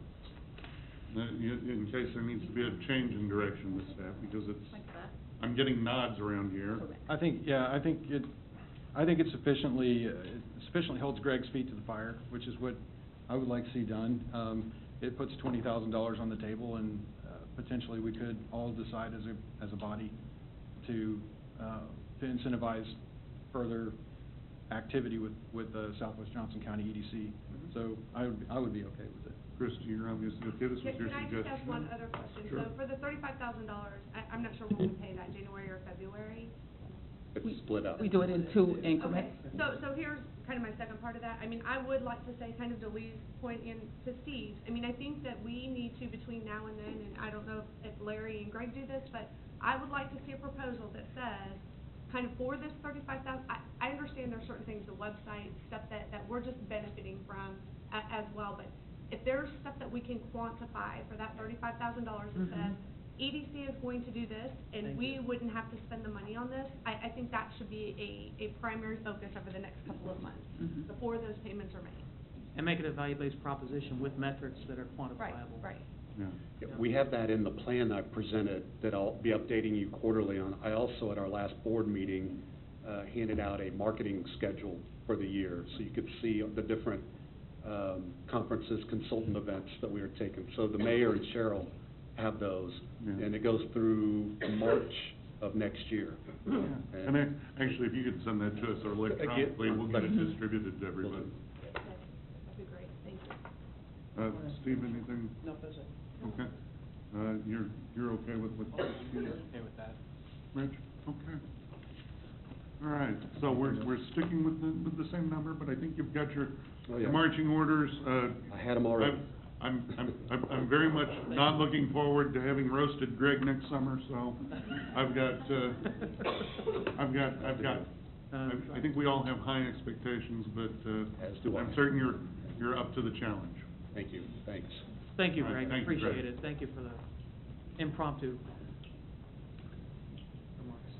in case there needs to be a change in direction with staff, because I'm getting nods around here. I think it sufficiently holds Greg's feet to the fire, which is what I would like to see done. It puts $20,000 on the table, and potentially we could all decide as a body to incentivize further activity with the Southwest Johnson County EDC. So I would be okay with it. Christie, you're obviously okay, this was your Can I suggestion. just ask one other question? Sure. So for the $35,000, I'm not sure when we pay that, January or February? It's split up. We do it in 2 increments. Okay, so here's kind of my second part of that. I mean, I would like to say, kind of to Lee's point and to Steve's, I mean, I think that we need to, between now and then, and I don't know if Larry and Greg do this, but I would like to see a proposal that says, kind of for this $35,000, I understand there's certain things, the website, stuff that we're just benefiting from as well, but if there's stuff that we can quantify for that $35,000 that says, EDC is going to do this, and we wouldn't have to spend the money on this, I think that should be a primary focus over the next couple of months, before those payments are made. And make it a value-based proposition with metrics that are quantifiable. Right. Yeah. Yeah, we have that in the plan I presented that I'll be updating you quarterly on. I also, at our last board meeting, handed out a marketing schedule for the year, so you could see the different conferences, consultant events that we are taking. So the mayor and Cheryl have those. Yeah. And it goes through March of next year. And actually, if you could send that to us electronically, we'll get it distributed to everybody. That'd be great, thank you. Steve, anything? No, that's it. Okay. You're okay with what? Okay with that. Rich? Okay. All right, so we're sticking with the same number, but I think you've got your Oh, yeah. marching orders. I had them already. I'm very much not looking forward to having roasted Greg next summer, so I've got, I think we all have high expectations, but, As do I. I'm certain you're up to the challenge. Thank you, thanks. Thank you, All right, Greg, thank you, Greg. appreciate it, thank you for the impromptu remarks.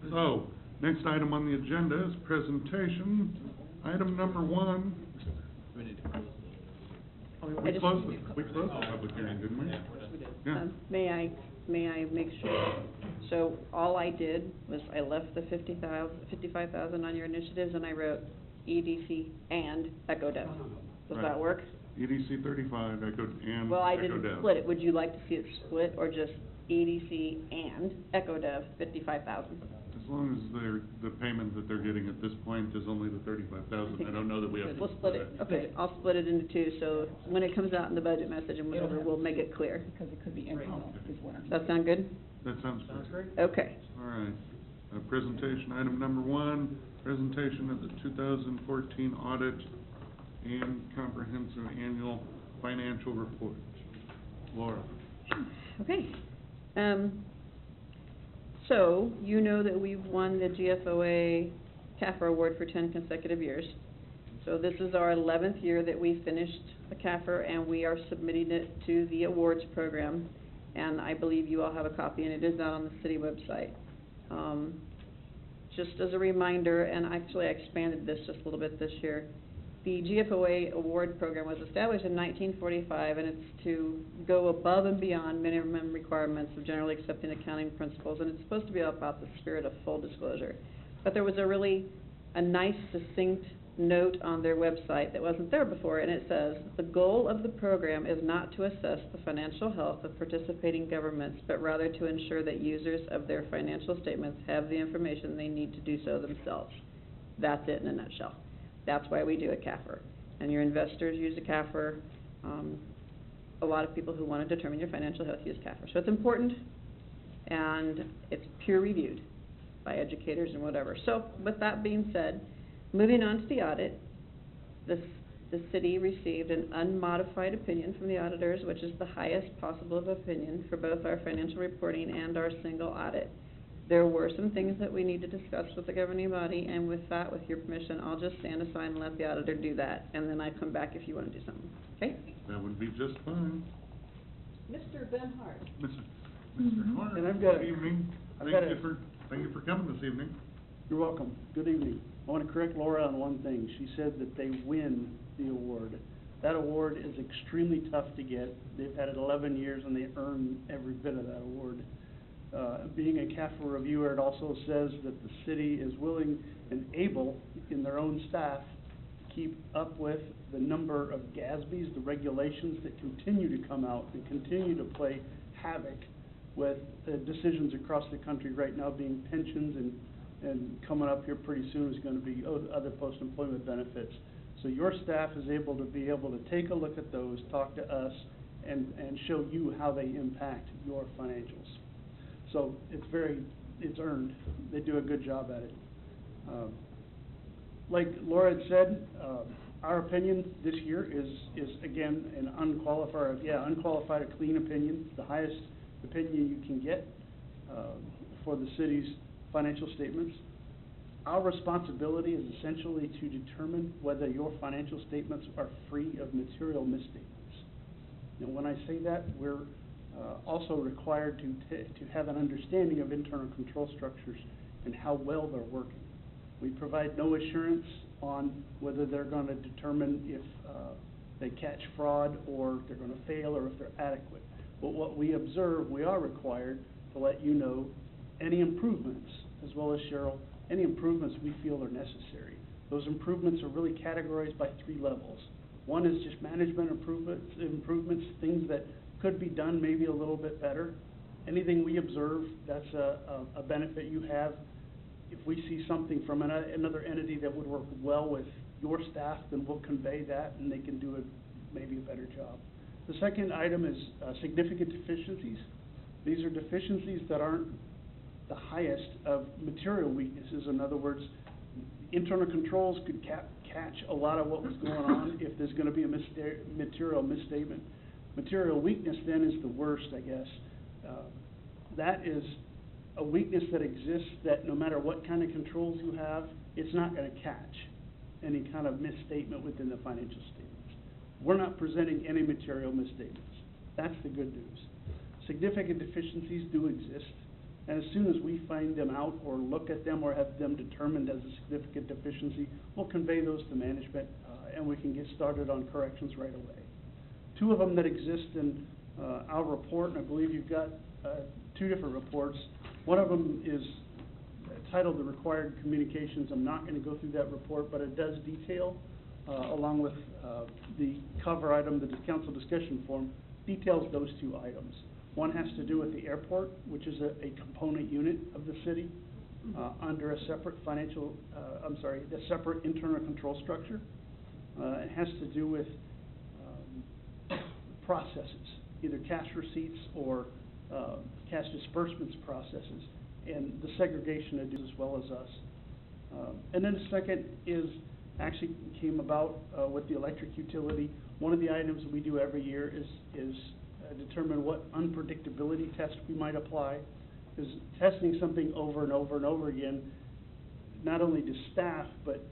So, next item on the agenda is presentation. Item number 1. We need to close. We closed the public hearing, didn't we? Yeah. May I make sure? So all I did was I left the 55,000 on your initiatives and I wrote EDC and EchoDev. Does Right. that work? EDC 35, Echo, and Well, I Echo didn't Dev. split it. Would you like to see it split or just EDC and EchoDev 55,000? As long as the payment that they're getting at this point is only the 35,000, I don't know that we have to. We'll split it, okay, I'll split it into two, so when it comes out in the budget message and whatever, we'll make it clear. Because it could be incremental, is what I'm. Does that sound good? That sounds great. Okay. All right. Presentation, item number 1, presentation of the 2014 audit and comprehensive annual financial report. Laura? Okay. So, you know that we've won the GFOA CAFR award for 10 consecutive years. So this is our 11th year that we finished the CAFR, and we are submitting it to the awards program. And I believe you all have a copy, and it is out on the city website. Just as a reminder, and actually I expanded this just a little bit this year, the GFOA award program was established in 1945, and it's to go above and beyond minimum requirements of generally accepted accounting principles, and it's supposed to be about the spirit of full disclosure. But there was a nice succinct note on their website that wasn't there before, and it says, the goal of the program is not to assess the financial health of participating governments, but rather to ensure that users of their financial statements have the information they need to do so themselves. That's it in a nutshell. That's why we do a CAFR. And your investors use a CAFR. A lot of people who want to determine your financial health use CAFR. So it's important, and it's peer reviewed by educators and whatever. So with that being said, moving on to the audit, the city received an unmodified opinion from the auditors, which is the highest possible opinion for both our financial reporting and our single audit. There were some things that we need to discuss with the governing body, and with that, with your permission, I'll just stand aside and let the auditor do that, and then I come back if you want to do something, okay? That would be just fine. Mr. Ben Hart. Mr. Hart, And I've got- good evening. I've got Thank you for coming this evening. You're welcome. Good evening. I want to correct Laura on one thing. She said that they win the award. That award is extremely tough to get. They've had it 11 years and they earn every bit of that award. Being a CAFR reviewer, it also says that the city is willing and able, in their own staff, to keep up with the number of GASBs, the regulations that continue to come out and continue to play havoc with decisions across the country right now, being pensions, and coming up here pretty soon is going to be other post-employment benefits. So your staff is able to take a look at those, talk to us, and show you how they impact your financials. So it's earned. They do a good job at it. Like Laura had said, our opinion this year is again an unqualified, a clean opinion, the highest opinion you can get for the city's financial statements. Our responsibility is essentially to determine whether your financial statements are free of material misstatements. Now, when I say that, we're also required to have an understanding of internal control structures and how well they're working. We provide no assurance on whether they're going to determine if they catch fraud, or they're going to fail, or if they're adequate. But what we observe, we are required to let you know any improvements, as well as Cheryl, any improvements we feel are necessary. Those improvements are really categorized by 3 levels. One is just management improvements, things that could be done maybe a little bit better. Anything we observe, that's a benefit you have. If we see something from another entity that would work well with your staff, then we'll convey that, and they can do maybe a better job. The second item is significant deficiencies. These are deficiencies that aren't the highest of material weaknesses. In other words, internal controls could catch a lot of what was going on if there's gonna be a material misstatement. Material weakness then is the worst, I guess. That is a weakness that exists that no matter what kind of controls you have, it's not gonna catch any kind of misstatement within the financial statements. We're not presenting any material misstatements. That's the good news. Significant deficiencies do exist, and as soon as we find them out or look at them or have them determined as a significant deficiency, we'll convey those to management, and we can get started on corrections right away. Two of them that exist in our report, and I believe you've got two different reports. One of them is titled The Required Communications. I'm not going to go through that report, but it does detail, along with the cover item, the council discussion form, details those two items. One has to do with the airport, which is a component unit of the city, under a separate the separate internal control structure. It has to do with processes, either cash receipts or cash disbursements processes, and the segregation it does as well as us. And then the second actually came about with the electric utility. One of the items we do every year is determine what unpredictability test we might apply. Because testing something over and over and over again, not only does staff, but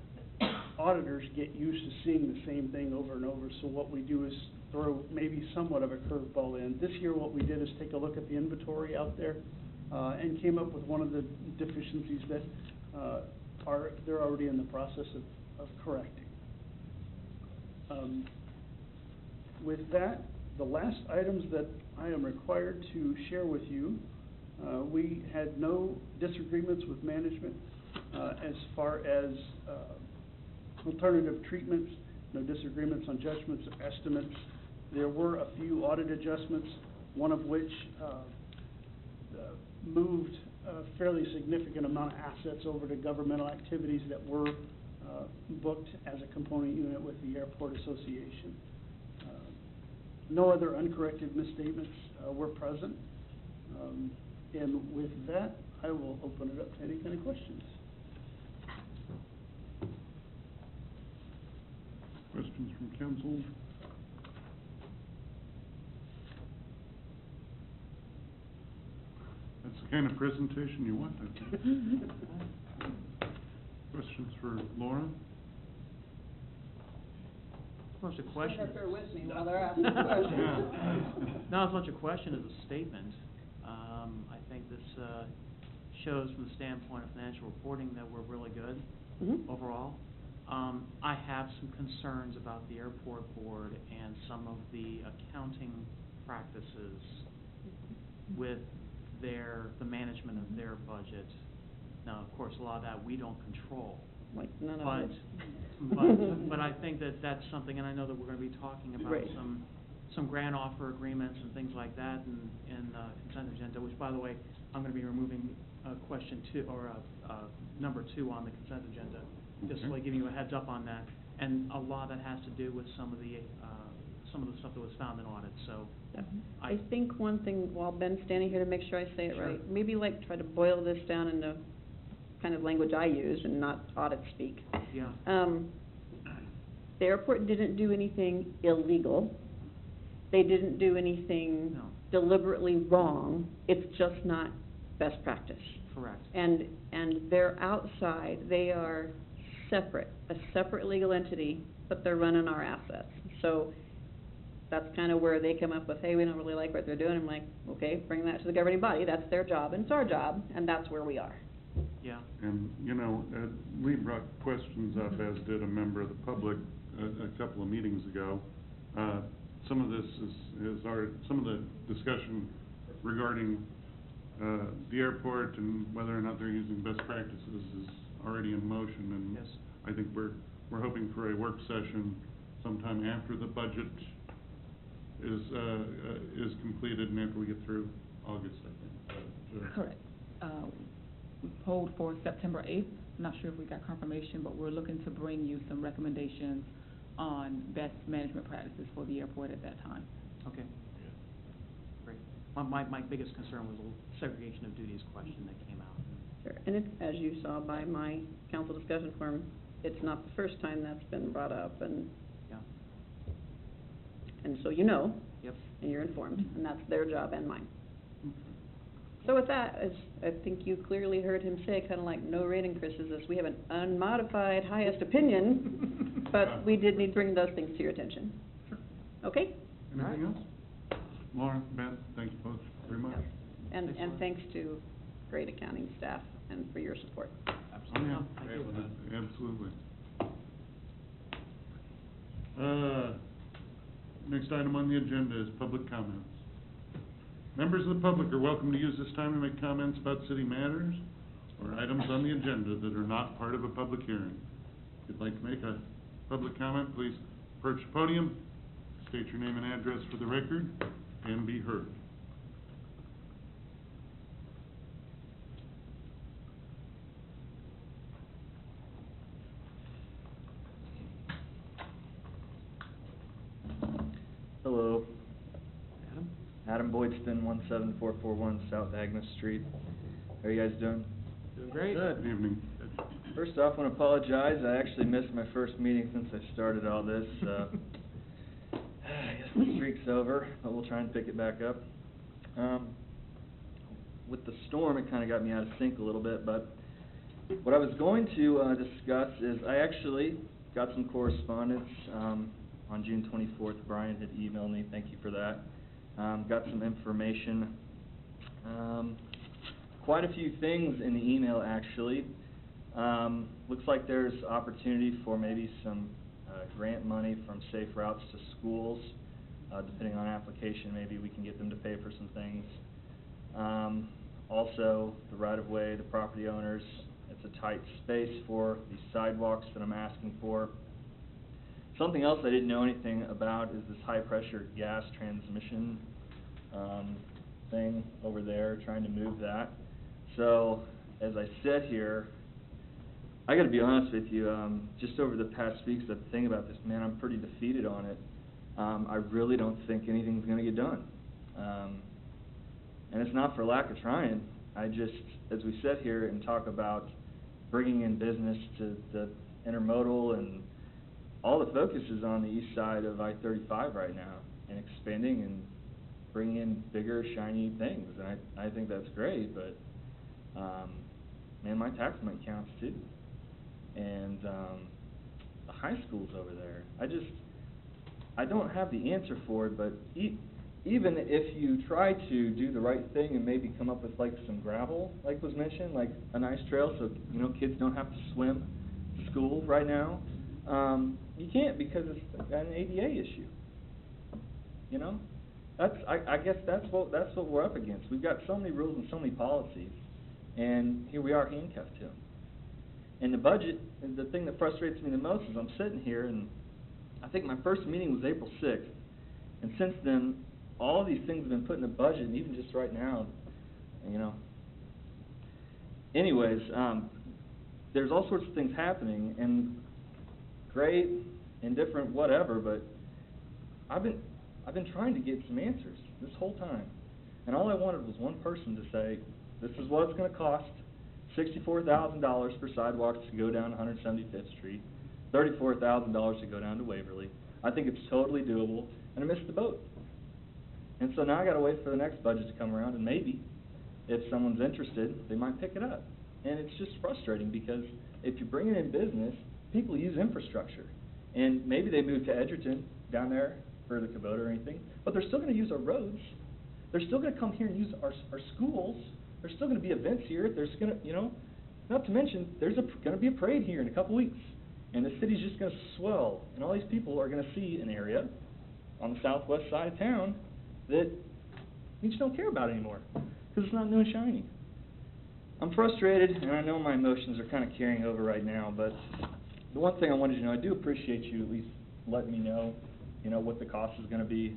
auditors get used to seeing the same thing over and over. So what we do is throw maybe somewhat of a curveball in. This year what we did is take a look at the inventory out there and came up with one of the deficiencies that they're already in the process of correcting. With that, the last items that I am required to share with you, we had no disagreements with management as far as alternative treatments, no disagreements on judgments or estimates. There were a few audit adjustments, one of which moved a fairly significant amount of assets over to governmental activities that were booked as a component unit with the Airport Association. No other uncorrected misstatements were present. And with that, I will open it up to any kind of questions. Questions from council? That's the kind of presentation you want, I think. Questions for Laura? Well, it's a question. Stand up there with me while they're asking questions. Not as much a question as a statement. I think this shows from the standpoint of financial reporting that we're really good overall. I have some concerns about the airport board and some of the accounting practices with the management of their budget. Now, of course, a lot of that we don't control. Like none of us. But I think that that's something, and I know that we're going to be talking about Right. some grant offer agreements and things like that in consent agenda, which, by the way, I'm going to be removing question 2 or number 2 on the consent agenda, just Okay. like giving you a heads up on that. And a lot that has to do with some of the stuff that was found in audit. So I think one thing, while Ben's standing here, to make sure I say it Sure. right, maybe like try to boil this down into kind of language I use and not audit speak. yeah, The airport didn't do anything illegal. They didn't do anything No. deliberately wrong. It's just not best practice. correct. And they're outside, they are separate, a separate legal entity, but they're running our assets. So that's kind of where they come up with, hey, we don't really like what they're doing. I'm like, okay, bring that to the governing body. That's their job, and it's our job, and that's where we are. Yeah. And, you know, Lee brought questions up, as did a member of the public a couple of meetings ago. Some of this some of the discussion regarding the airport and whether or not they're using best practices is already in motion, and Yes. I think we're hoping for a work session sometime after the budget is completed and after we get through August, I think. Joyce. Correct. We polled for September 8th. Not sure if we got confirmation, but we're looking to bring you some recommendations on best management practices for the airport at that time. Okay. Great. My biggest concern was the segregation of duties question that came out. Sure, and it, as you saw by my council discussion forum, it's not the first time that's been brought up, and, Yeah. and so you know, Yep. and you're informed, and that's their job and mine. So with that, as I think you clearly heard him say, kind of like no rate increases, as we have an unmodified highest opinion, but we did need to bring those things to your attention. Okay? Anything else? Laura, Beth, thank you both very much. And Thanks, Lauren. thanks to great accounting staff and for your support. Absolutely. Oh, Thank Great you. with that. Absolutely. Next item on the agenda is public comments. Members of the public are welcome to use this time to make comments about city matters or items on the agenda that are not part of a public hearing. If you'd like to make a public comment, please approach the podium, state your name and address for the record, and be heard. Hello, Adam? Adam Boydston, 17441 South Agnes Street. How are you guys doing? Doing great. Good evening. First off, I want to apologize. I actually missed my first meeting since I started all this. I guess the streak's over, but we'll try and pick it back up. With the storm, it kind of got me out of sync a little bit, but what I was going to discuss is I actually got some correspondence on June 24th. Brian had emailed me. Thank you for that. Got some information. Quite a few things in the email, actually. Looks like there's opportunity for maybe some grant money from Safe Routes to schools. Depending on application, maybe we can get them to pay for some things. Also, the right-of-way, the property owners, it's a tight space for these sidewalks that I'm asking for. Something else I didn't know anything about is this high-pressure gas transmission thing over there, trying to move that. So, as I sit here, I gotta be honest with you, just over the past weeks I've been thinking about this, man, I'm pretty defeated on it. I really don't think anything's gonna get done. And it's not for lack of trying. I just, as we sit here and talk about bringing in business to the intermodal, and all the focus is on the east side of I-35 right now, and expanding and bringing in bigger, shiny things, and I think that's great, but, man, my tax money counts too. And, the high school's over there. I don't have the answer for it, but even if you try to do the right thing and maybe come up with like some gravel, like was mentioned, like a nice trail so, you know, kids don't have to swim to school right now, you can't because it's an ADA issue. You know? I guess that's what we're up against. We've got so many rules and so many policies, and here we are handcuffed to them. And the budget, and the thing that frustrates me the most is I'm sitting here, and I think my first meeting was April 6th, and since then, all of these things have been put in the budget, and even just right now, you know. Anyways, there's all sorts of things happening, and great, indifferent, whatever, but I've been trying to get some answers this whole time, and all I wanted was one person to say, this is what it's going to cost, $64,000 for sidewalks to go down 175th Street, $34,000 to go down to Waverly. I think it's totally doable, and I missed the boat. And so now I got to wait for the next budget to come around, and maybe, if someone's interested, they might pick it up. And it's just frustrating because if you're bringing in business, people use infrastructure. And maybe they move to Edgerton down there for the Kubota or anything, but they're still going to use our roads. They're still going to come here and use our schools. There's still going to be events here. There's going to, you know, not to mention, there's going to be a parade here in a couple weeks. And the city's just going to swell. And all these people are going to see an area on the southwest side of town that we just don't care about anymore because it's not new and shiny. I'm frustrated, and I know my emotions are kind of carrying over right now, but the one thing I wanted you to know, I do appreciate you at least letting me know, you know, what the cost is going to be.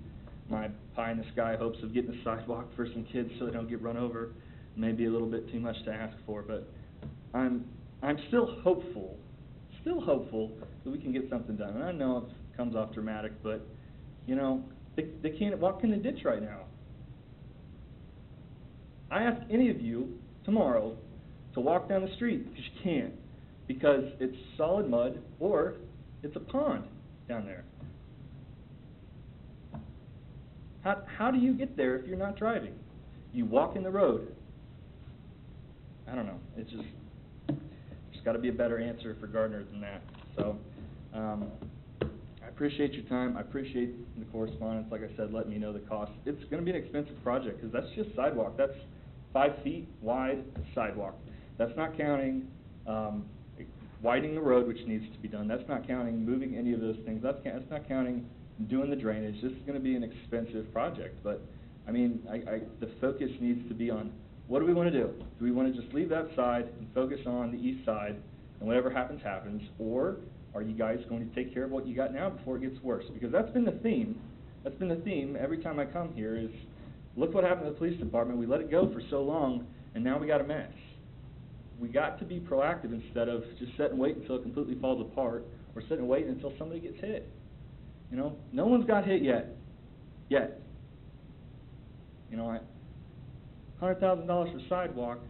my pie-in-the-sky hopes of getting a sidewalk for some kids so they don't get run over may be a little bit too much to ask for, but I'm still hopeful that we can get something done. And I know it comes off dramatic, but, you know, they can't walk in the ditch right now. I ask any of you tomorrow to walk down the street, because you can't, because it's solid mud or it's a pond down there. How do you get there if you're not driving? You walk in the road. I don't know, it's just, there's got to be a better answer for Gardner than that. So, I appreciate your time, I appreciate the correspondence, like I said, letting me know the cost. It's going to be an expensive project, because that's just sidewalk, that's 5 feet wide sidewalk. That's not counting widening the road, which needs to be done. That's not counting moving any of those things. That's not counting doing the drainage. This is going to be an expensive project. But, I mean, the focus needs to be on, what do we want to do? Do we want to just leave that side and focus on the east side, and whatever happens, happens? Or are you guys going to take care of what you got now before it gets worse? Because that's been the theme. That's been the theme every time I come here is, look what happened to the police department. We let it go for so long, and now we got a mess. We got to be proactive instead of just sit and wait until it completely falls apart, or sit and wait until somebody gets hit. You know, no one's got hit yet. Yet. You know, $100,000 for sidewalk,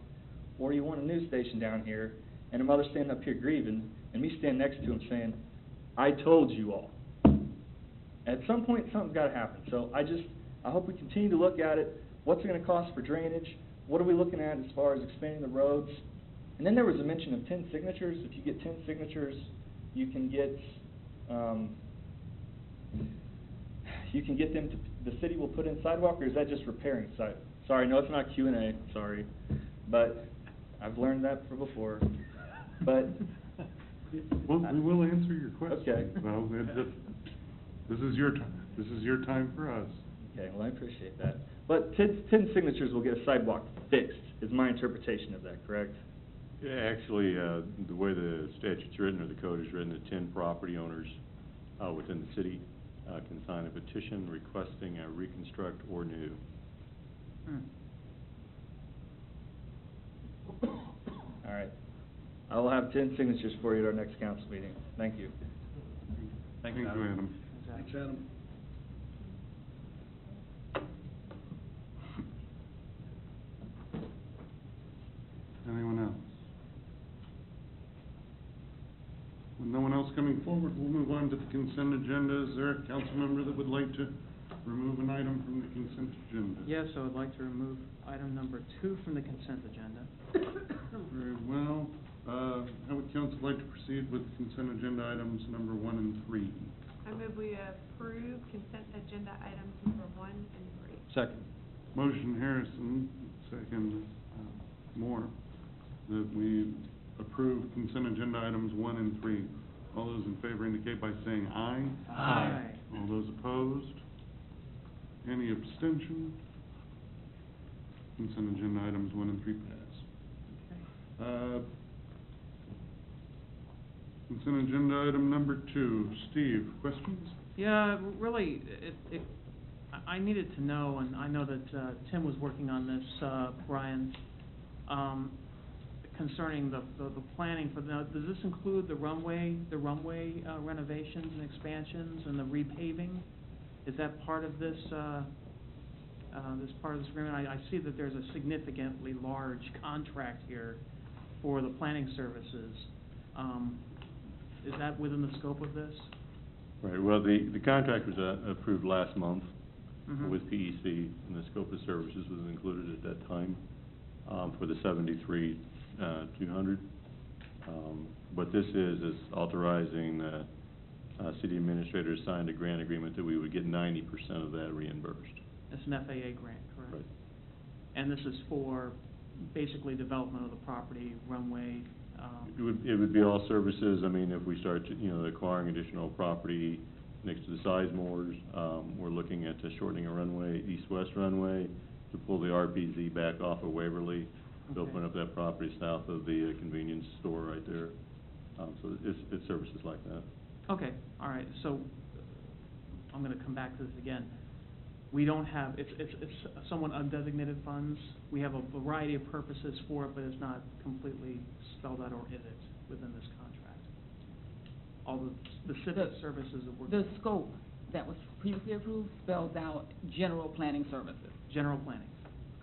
or you want a news station down here, and a mother standing up here grieving, and me standing next to him saying, I told you all. At some point, something's got to happen. So I hope we continue to look at it. What's it going to cost for drainage? What are we looking at as far as expanding the roads? And then there was a mention of 10 signatures. If you get 10 signatures, you can get them to, the city will put in sidewalk, or is that just repairing side? Sorry, no, it's not Q&A, sorry. But I've learned that from before. But Well, we will answer your question. Okay. Well, this is your time. This is your time for us. Okay, well, I appreciate that. But 10 signatures will get a sidewalk fixed, is my interpretation of that, correct? Yeah, actually, the way the statute's written, or the code is written, that 10 property owners within the city can sign a petition requesting a reconstruct or new. All right. I will have 10 signatures for you at our next council meeting. Thank you. Thank you, Adam. Thanks, Adam. Anyone else? With no one else coming forward, we'll move on to the consent agenda. Is there a council member that would like to remove an item from the consent agenda? Yes, I would like to remove item number 2 from the consent agenda. Very well. How would council like to proceed with consent agenda items number 1 and 3? I move we approve consent agenda items number 1 and 3. Second. Motion Harrison, second Moore, that we approve consent agenda items 1 and 3. All those in favor indicate by saying aye. Aye. All those opposed? Any abstention? Consent agenda items 1 and 3 pass. Consent agenda item number 2. Steve, questions? Yeah, really, I needed to know, and I know that Tim was working on this, Brian, concerning the planning for the, does this include the runway renovations and expansions and the repaving? Is that part of this, part of this agreement? I see that there's a significantly large contract here for the planning services. Is that within the scope of this? Right, well, the contract was approved last month Mhm. with PEC, and the scope of services was included at that time for the 73,200. What this is authorizing the city administrator signed a grant agreement that we would get 90% of that reimbursed. It's an FAA grant, correct? Right. And this is for basically development of the property, runway, It would be all services. I mean, if we start, acquiring additional property next to the Sizemores, we're looking at shortening a runway, east-west runway, to pull the RPZ back off of Waverly, to open up that property south of the convenience store right there. So it's services like that. Okay, all right, so I'm gonna come back to this again. We don't have, it's somewhat undesignated funds. We have a variety of purposes for it, but it's not completely spelled out or in it within this contract. All the specific services that we're. The scope that was previously approved spells out general planning services. General planning.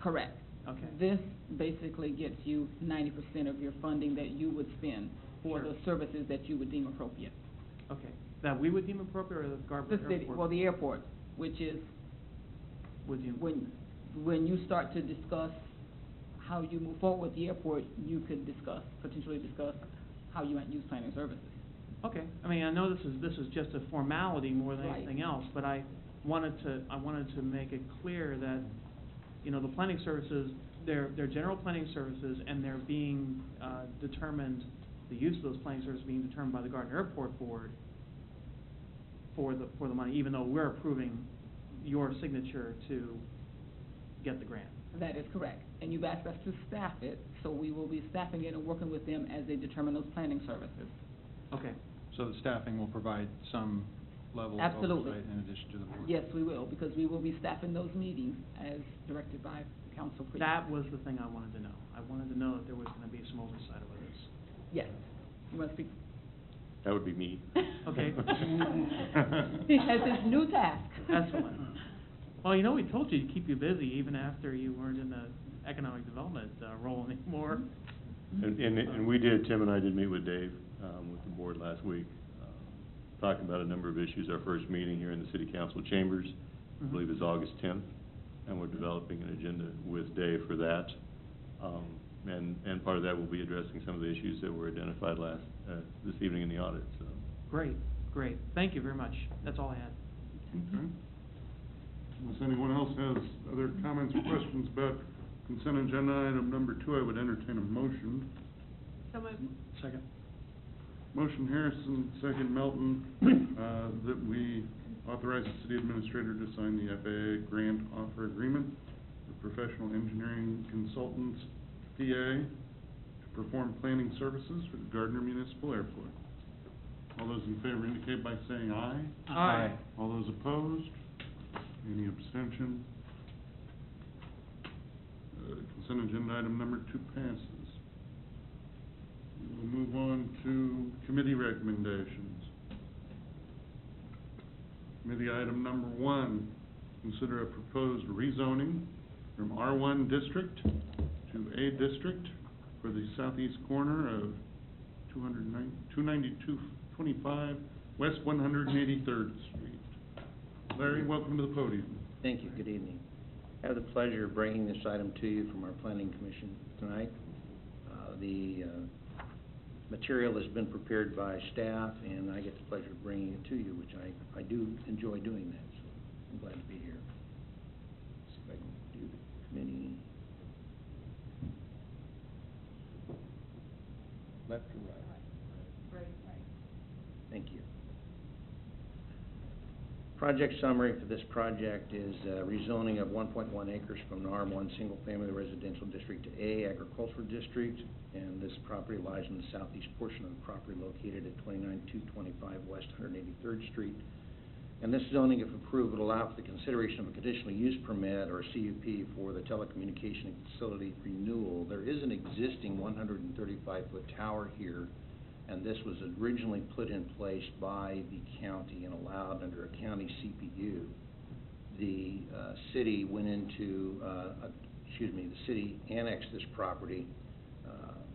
Correct. Okay. This basically gets you 90% of your funding that you would spend for Sure. the services that you would deem appropriate. Okay. That we would deem appropriate, or the Garber The city, Airport? well, the airport, which is Would deem. when you start to discuss how you move forward with the airport, you could potentially discuss how you might use planning services. Okay, I mean, I know this is just a formality more than Right. anything else, but I wanted to make it clear that, you know, the planning services, they're general planning services, and they're being, determined, the use of those planning services being determined by the Gardner Airport Board for the money, even though we're approving your signature to get the grant. That is correct. And you've asked us to staff it, so we will be staffing it and working with them as they determine those planning services. Okay. So the staffing will provide some level of Absolutely. oversight in addition to the board? Yes, we will, because we will be staffing those meetings as directed by Council Priest. That was the thing I wanted to know. I wanted to know that there was gonna be some oversight over this. Yes. You want to speak? That would be me. Okay. He has his new task. Excellent. Well, you know, we told you to keep you busy even after you weren't in the economic development, role anymore. And we did, Tim and I did meet with Dave, with the board last week, talking about a number of issues. Our first meeting here in the city council chambers, I believe is August 10th, and we're developing an agenda with Dave for that. And part of that will be addressing some of the issues that were identified this evening in the audit, so. Great, great. Thank you very much. That's all I had. Okay. Unless anyone else has other comments or questions about consent agenda item number 2, I would entertain a motion. So moved. Second. Motion Harrison, second Melton, that we authorize the city administrator to sign the FAA grant offer agreement with Professional Engineering Consultants, PA, to perform planning services for the Gardner Municipal Airport. All those in favor indicate by saying aye. Aye. All those opposed? Any abstention? Consent agenda item number 2 passes. We'll move on to committee recommendations. Committee item number 1, consider a proposed rezoning from R1 district to A district for the southeast corner of 29225 West 183rd Street. Larry, welcome to the podium. Thank you, good evening. I have the pleasure of bringing this item to you from our planning commission tonight. The material has been prepared by staff, and I get the pleasure of bringing it to you, which I do enjoy doing that, so I'm glad to be here. See if I can do the committee. Left or right? Right. Thank you. Project summary for this project is rezoning of 1.1 acres from the R1 single-family residential district to A agricultural district, and this property lies in the southeast portion of the property located at 29225 West 183rd Street. And this zoning, if approved, would allow for the consideration of a conditional use permit or CUP for the telecommunication facility renewal. There is an existing 135-foot tower here, and this was originally put in place by the county and allowed under a county CPU. The city went into, the city annexed this property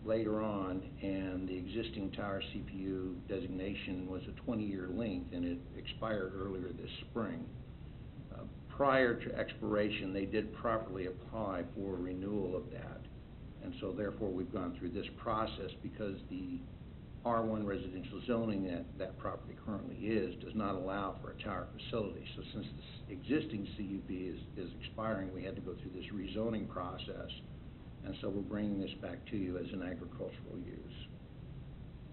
later on, and the existing tower CPU designation was a 20-year length, and it expired earlier this spring. Prior to expiration, they did properly apply for renewal of that, and so therefore we've gone through this process because the R1 residential zoning that property currently does not allow for a tower facility. So since this existing CUP is expiring, we had to go through this rezoning process, and so we're bringing this back to you as an agricultural use.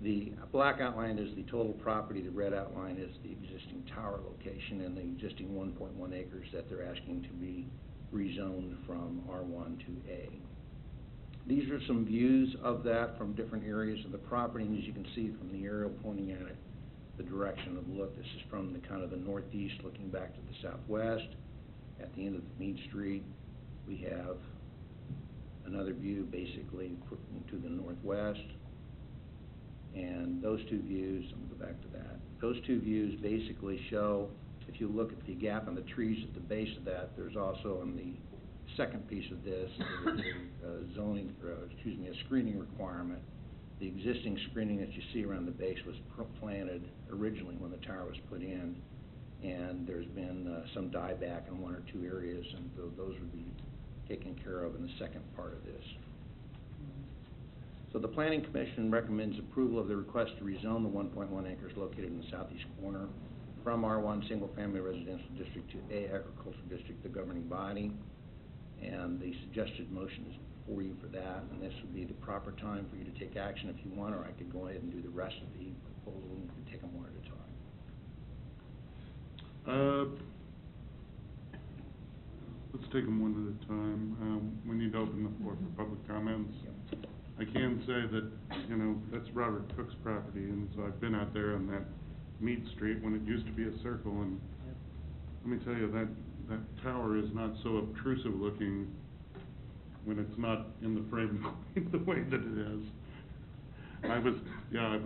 The black outline is the total property, the red outline is the existing tower location and the existing 1.1 acres that they're asking to be rezoned from R1 to A. These are some views of that from different areas of the property, and as you can see from the aerial pointing at it, the direction of look, this is from the kind of the northeast looking back to the southwest, at the end of Meade Street. We have another view basically to the northwest. And those two views, I'm gonna go back to that. Those two views basically show, if you look at the gap in the trees at the base of that, there's also on the second piece of this, there's a screening requirement. The existing screening that you see around the base was planted originally when the tower was put in, and there's been some dieback in one or two areas, and those would be taken care of in the second part of this. So the Planning Commission recommends approval of the request to rezone the 1.1 acres located in the southeast corner from R1 Single Family Residential District to A Agricultural District, the governing body. And the suggested motion is for you for that, and this would be the proper time for you to take action if you want, or I could go ahead and do the rest of the proposal and we could take them one at a time. Let's take them one at a time. We need to open the floor for public comments. I can say that, you know, that's Robert Cook's property, and so I've been out there on that Meade Street when it used to be a circle, and let me tell you, that tower is not so obtrusive looking when it's not in the frame the way that it is. I was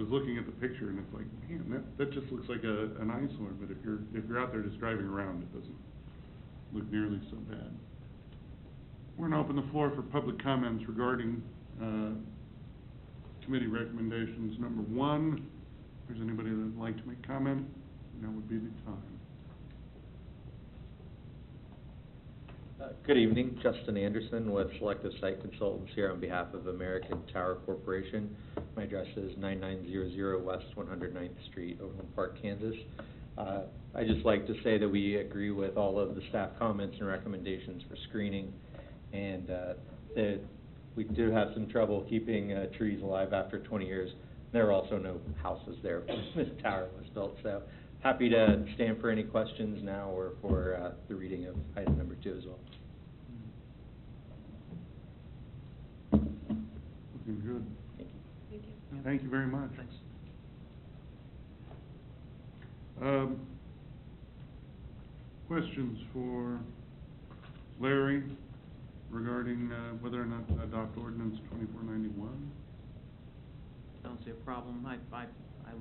looking at the picture, and it's like, man, that just looks like an eyesore, but if you're out there just driving around, it doesn't look nearly so bad. We're gonna open the floor for public comments regarding committee recommendations. Number one, if there's anybody that would like to make comment, now would be the time. Good evening, Justin Anderson with Selective Site Consultants here on behalf of American Tower Corporation. My address is 9900 West 109th Street, Overland Park, Kansas. I'd just like to say that we agree with all of the staff comments and recommendations for screening, and that we do have some trouble keeping trees alive after 20 years. There are also no houses there when this tower was built, so happy to stand for any questions now or for the reading of item number 2 as well. Looking good. Thank you. Thank you very much. Thanks. Questions for Larry regarding whether or not to adopt ordinance 2491? Don't see a problem. I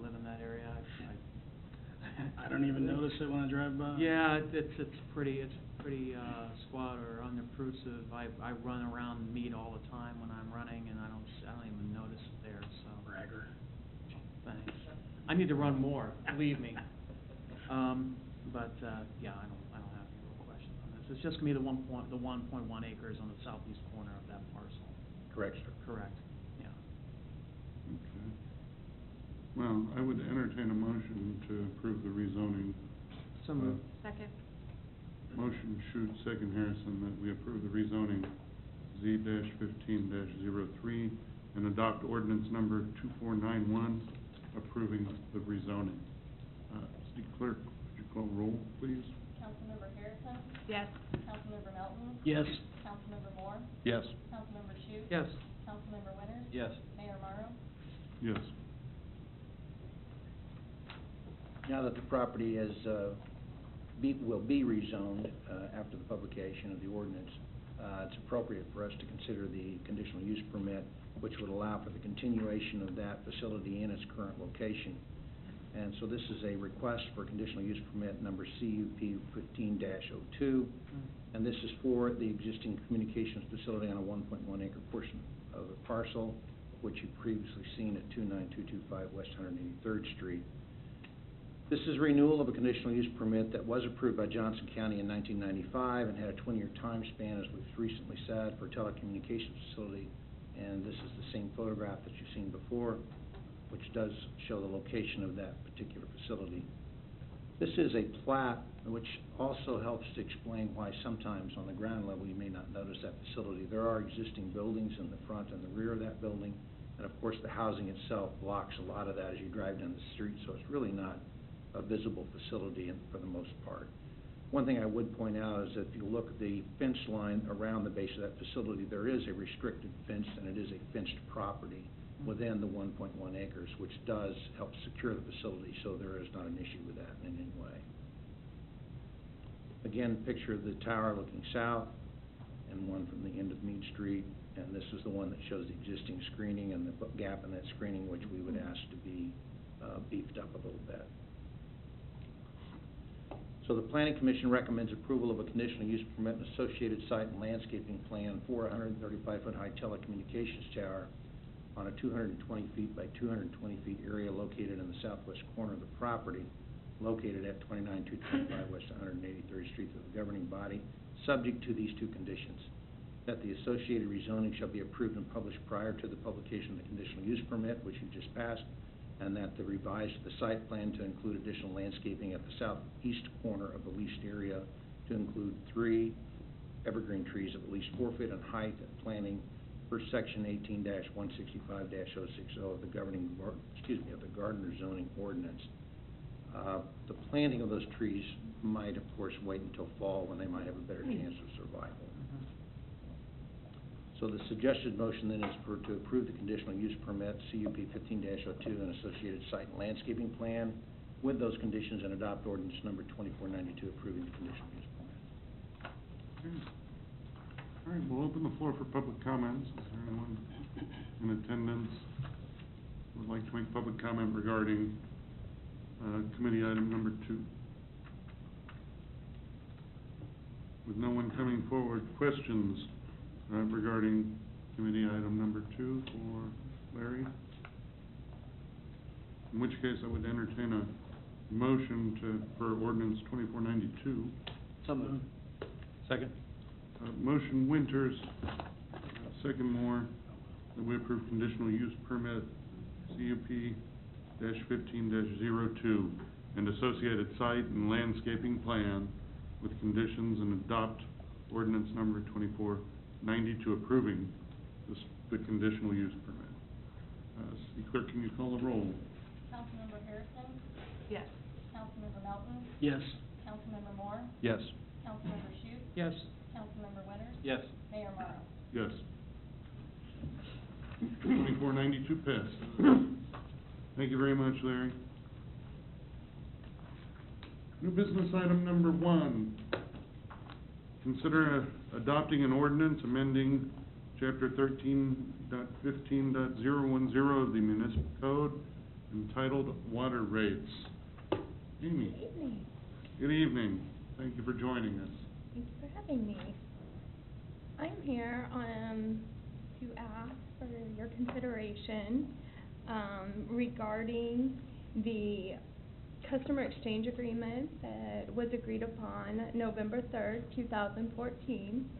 live in that area. I don't even notice it when I drive by. Yeah, it's pretty squat or unobtrusive. I run around Meade all the time when I'm running, and I don't even notice it there. So Bragger. Thanks. I need to run more. Believe me. Yeah, I don't have any real questions on this. It's just gonna be the 1.1 acres on the southeast corner of that parcel. Correct, sir. Correct. Yeah. Okay. Well, I would entertain a motion to approve the rezoning. So moved. Second. Motion Schutz, second Harrison, that we approve the rezoning Z-15-03 and adopt ordinance number 2491 approving the rezoning. City Clerk, would you call roll, please? Councilmember Harrison? Yes. Councilmember Melton? Yes. Councilmember Moore? Yes. Councilmember Schutz? Yes. Councilmember Winters? Yes. Mayor Morrow? Yes. Now that the property will be rezoned after the publication of the ordinance, it's appropriate for us to consider the conditional use permit, which would allow for the continuation of that facility in its current location. And so this is a request for conditional use permit number CUP 15-02, and this is for the existing communications facility on a 1.1 acre portion of the parcel, which you've previously seen at 29225 West 183rd Street. This is renewal of a conditional use permit that was approved by Johnson County in 1995 and had a 20-year time span, as we've recently said, for a telecommunications facility. And this is the same photograph that you've seen before, which does show the location of that particular facility. This is a plat, which also helps to explain why sometimes on the ground level you may not notice that facility. There are existing buildings in the front and the rear of that building, and of course the housing itself blocks a lot of that as you drive down the street, so it's really not a visible facility for the most part. One thing I would point out is that if you look at the fence line around the base of that facility, there is a restricted fence, and it is a fenced property within the 1.1 acres, which does help secure the facility, so there is not an issue with that in any way. Again, picture of the tower looking south, and one from the end of Meade Street. And this is the one that shows the existing screening and the gap in that screening, which we would ask to be beefed up a little bit. So the Planning Commission recommends approval of a conditional use permit and associated site and landscaping plan for a 135-foot high telecommunications tower on a 220 feet by 220 feet area located in the southwest corner of the property, located at 29225 West 183rd Street of the governing body, subject to these two conditions: that the associated rezoning shall be approved and published prior to the publication of the conditional use permit, which you just passed, and that the revised the site plan to include additional landscaping at the southeast corner of the leased area to include 3 evergreen trees of at least 4 feet in height and planting per section 18-165-060 of the of the Gardner zoning ordinance. The planting of those trees might, of course, wait until fall when they might have a better chance of survival. So the suggested motion then is to approve the conditional use permit, CUP 15-02, and associated site and landscaping plan with those conditions, and adopt ordinance number 2492 approving the conditional use permit. All right, we'll open the floor for public comments. Is there anyone in attendance who would like to make public comment regarding committee item number 2? With no one coming forward, questions regarding committee item number 2 for Larry? In which case, I would entertain a motion for ordinance 2492. So moved. Second. Motion Winters, second Moore, that we approve conditional use permit CUP-15-02 and associated site and landscaping plan with conditions, and adopt ordinance number 2492 approving the conditional use permit. City Clerk, can you call the roll? Councilmember Harrison? Yes. Councilmember Melton? Yes. Councilmember Moore? Yes. Councilmember Shute? Yes. Councilmember Winters? Yes. Mayor Morrow? Yes. 2492 passed. Thank you very much, Larry. New business item number 1. Consider adopting an ordinance amending Chapter 13.15.010 of the Municipal Code entitled Water Rates. Amy. Good evening. Good evening. Thank you for joining us. Thank you for having me. I'm here to ask for your consideration regarding the customer exchange agreement that was agreed upon November 3rd, 2014.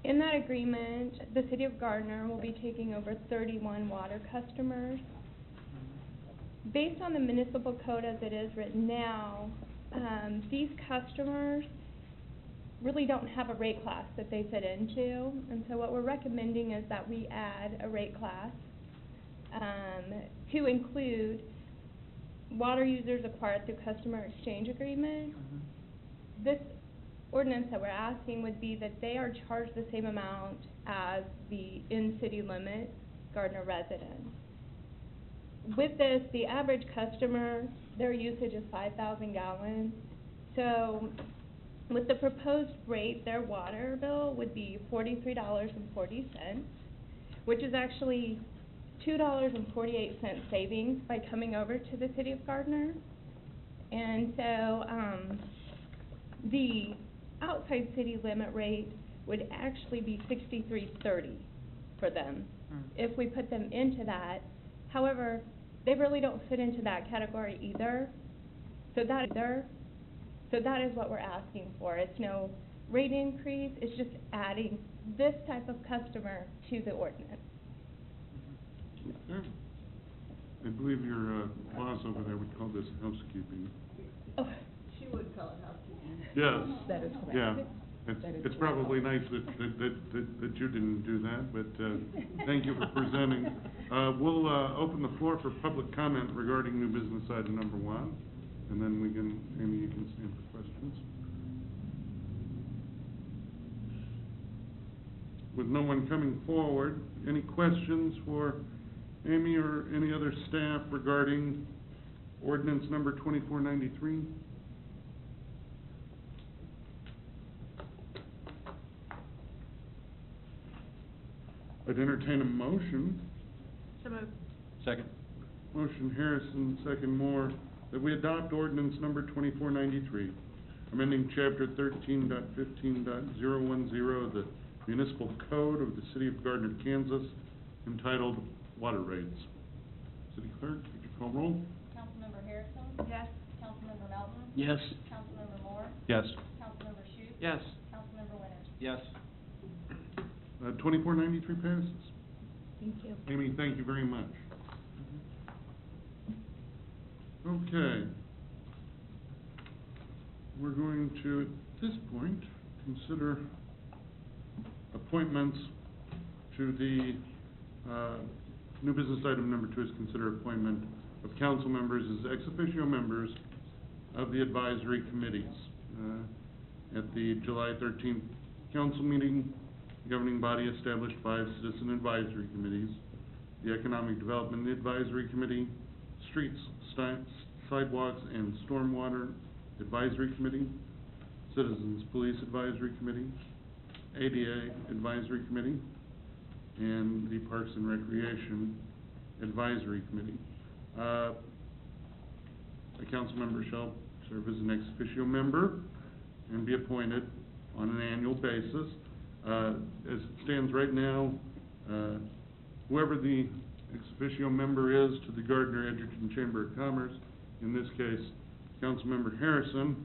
In that agreement, the City of Gardner will be taking over 31 water customers. Based on the municipal code as it is written now, these customers really don't have a rate class that they fit into, and so what we're recommending is that we add a rate class to include water users acquired through customer exchange agreement. This ordinance that we're asking would be that they are charged the same amount as the in-city limit Gardner residents. With this, the average customer, their usage is 5,000 gallons. So with the proposed rate, their water bill would be $43.40, which is actually $2.48 savings by coming over to the City of Gardner. And so the outside city limit rate would actually be $63.30 for them if we put them into that. However, they really don't fit into that category either. So that is what we're asking for. It's no rate increase, it's just adding this type of customer to the ordinance. Okay. I believe your boss over there would call this housekeeping. Oh. She would call it housekeeping. Yes. That is correct. Yeah. That is It's probably nice that you didn't do that, but thank you for presenting. We'll open the floor for public comment regarding new business item number 1, and then Amy, you can stand for questions. With no one coming forward, any questions for Amy or any other staff regarding ordinance number 2493? I'd entertain a motion. So moved. Second. Motion Harrison, second Moore, that we adopt ordinance number 2493, amending chapter 13.15.010 of the municipal code of the city of Gardner, Kansas, entitled Water Rates. City Clerk, could you call roll? Councilmember Harrison? Yes. Councilmember Melton? Yes. Councilmember Moore? Yes. Councilmember Shute? Yes. Councilmember Winters? Yes. 2493 passes. Thank you. Amy, thank you very much. Okay. We're going to, at this point, consider appointments to the, new business item number 2 is consider appointment of council members as ex officio members of the advisory committees. At the July 13th council meeting, the governing body established 5 citizen advisory committees: the Economic Development Advisory Committee, Streets, Sidewalks, and Stormwater Advisory Committee, Citizens Police Advisory Committee, ADA Advisory Committee, and the Parks and Recreation Advisory Committee. A council member shall serve as an ex officio member and be appointed on an annual basis. As it stands right now, whoever the ex officio member is to the Gardner Edgerton Chamber of Commerce, in this case, Councilmember Harrison,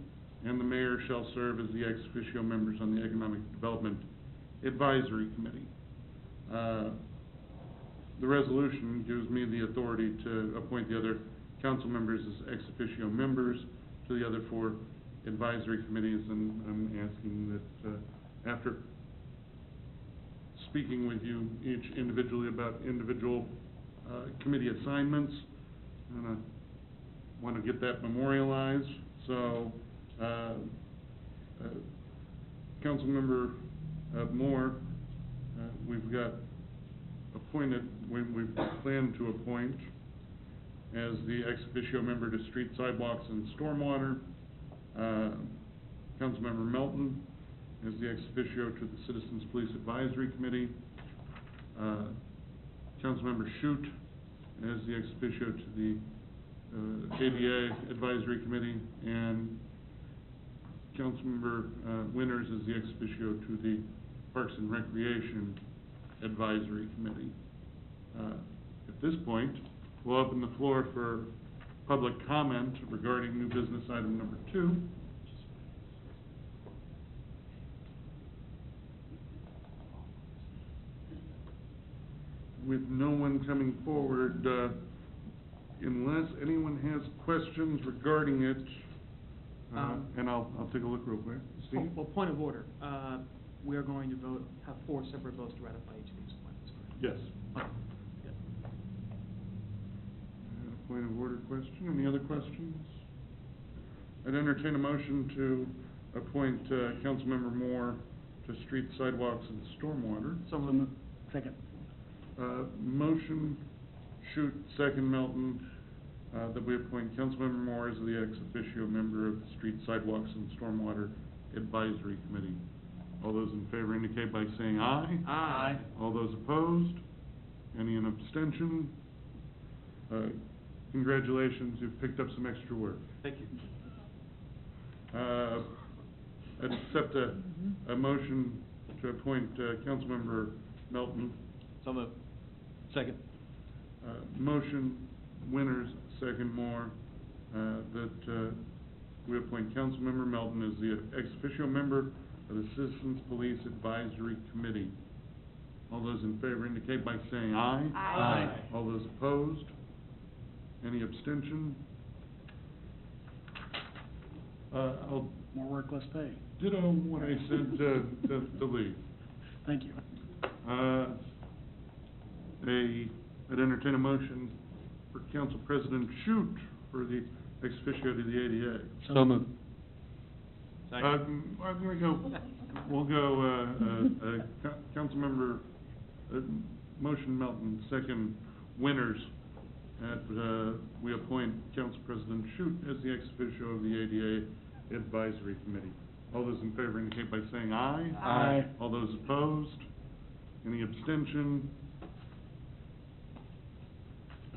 and the mayor shall serve as the ex officio members on the Economic Development Advisory Committee. The resolution gives me the authority to appoint the other council members as ex officio members to the other 4 advisory committees, and I'm asking that, after speaking with you each individually about individual committee assignments, and I want to get that memorialized. So, Councilmember Moore, we've got appointed, we plan to appoint as the ex officio member to Street, Sidewalks, and Stormwater, Councilmember Melton as the ex officio to the Citizens Police Advisory Committee, Councilmember Shute as the ex officio to the ADA Advisory Committee, and Councilmember Winters as the ex officio to the Parks and Recreation Advisory Committee. At this point, we'll open the floor for public comment regarding new business item number 2. With no one coming forward, unless anyone has questions regarding it, and I'll take a look real quick. Steve? Well, point of order. We are going to vote, have 4 separate votes to ratify each of these appointments, correct? Yes. Okay, good. Point of order question. Any other questions? I'd entertain a motion to appoint Councilmember Moore to Street, Sidewalks, and Stormwater. So moved. Second. Motion, Shute, second Melton, that we appoint Councilmember Moore as the ex officio member of the Street, Sidewalks, and Stormwater Advisory Committee. All those in favor indicate by saying aye. Aye. All those opposed? Any in abstention? Congratulations, you've picked up some extra work. Thank you. I'd accept a motion to appoint Councilmember Melton. So moved. Second. Motion, Winters, second Moore, that we appoint Councilmember Melton as the ex officio member of the Citizens Police Advisory Committee. All those in favor indicate by saying aye. Aye. All those opposed? Any abstention? I'll More work, less pay. ditto what I said to Lee. Thank you. I'd entertain a motion for Council President Shute for the ex officio to the ADA. So moved. I'm gonna go, we'll go, Councilmember, motion Melton, second Winters, we appoint Council President Shute as the ex officio of the ADA Advisory Committee. All those in favor indicate by saying aye. Aye. All those opposed? Any abstention?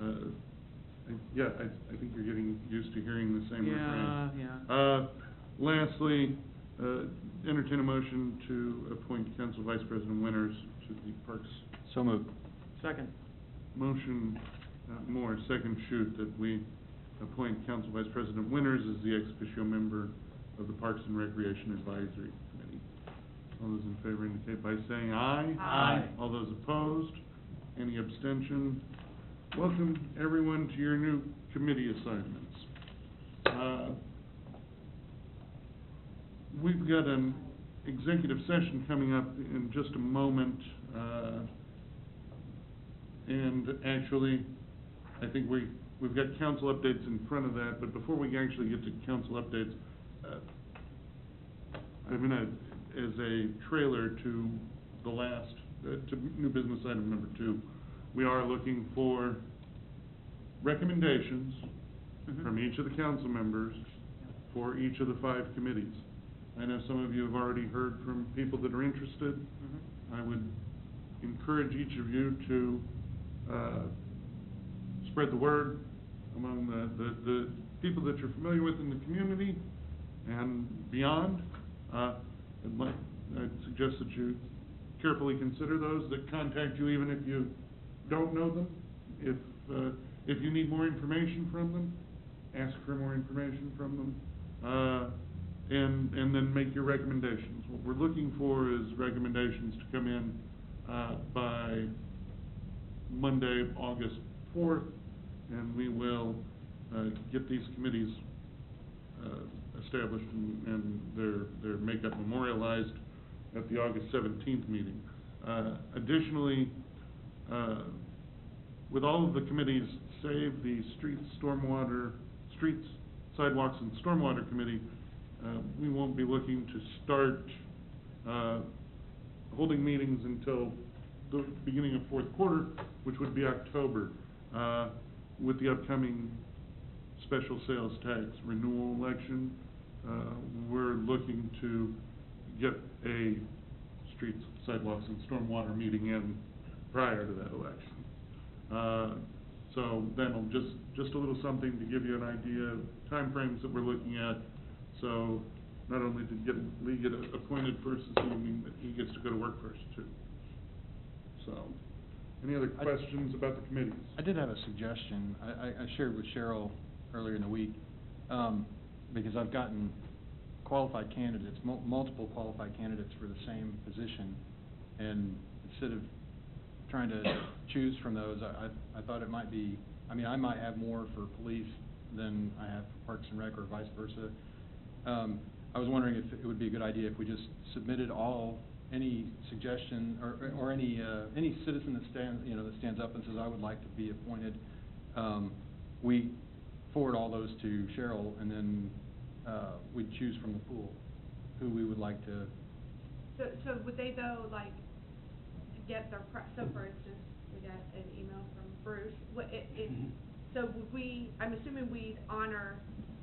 I think you're getting used to hearing the same refrain. Yeah. Lastly, entertain a motion to appoint Council Vice President Winters to the Parks. So moved. Second. Motion, Moore, second shoot, that we appoint Council Vice President Winters as the ex officio member of the Parks and Recreation Advisory Committee. All those in favor indicate by saying aye. Aye. All those opposed? Any abstention? Welcome, everyone, to your new committee assignments. We've got an executive session coming up in just a moment, and actually, I think we've got council updates in front of that, but before we actually get to council updates, I'm gonna, as a trailer to the last, to new business item number 2, we are looking for recommendations from each of the council members for each of the 5 committees. I know some of you have already heard from people that are interested. I would encourage each of you to spread the word among the people that you're familiar with in the community and beyond. I'd suggest that you carefully consider those that contact you, even if you don't know them. If you need more information from them, ask for more information from them, and then make your recommendations. What we're looking for is recommendations to come in by Monday, August 4th, and we will get these committees established and their makeup memorialized at the August 17th meeting. Additionally, with all of the committees, save the Streets, Sidewalks, and Stormwater Committee, we won't be looking to start holding meetings until the beginning of 4th quarter, which would be October, with the upcoming special sales tax renewal election. We're looking to get a Streets, Sidewalks, and Stormwater meeting in prior to that election. So that'll just a little something to give you an idea of timeframes that we're looking at. So not only to Lee get appointed first this evening, but he gets to go to work first too. So, any other questions about the committees? I did have a suggestion. I shared with Cheryl earlier in the week, because I've gotten qualified candidates, multiple qualified candidates for the same position, and instead of trying to choose from those, I thought it might be, I mean, I might have more for police than I have for Parks and Rec, or vice versa. I was wondering if it would be a good idea if we just submitted any suggestion, or any citizen that stands up and says, I would like to be appointed. We forward all those to Cheryl, and then we'd choose from the pool who we would like to. So would they though, like, get their so for instance, we got an email from Bruce, so would we, I'm assuming we'd honor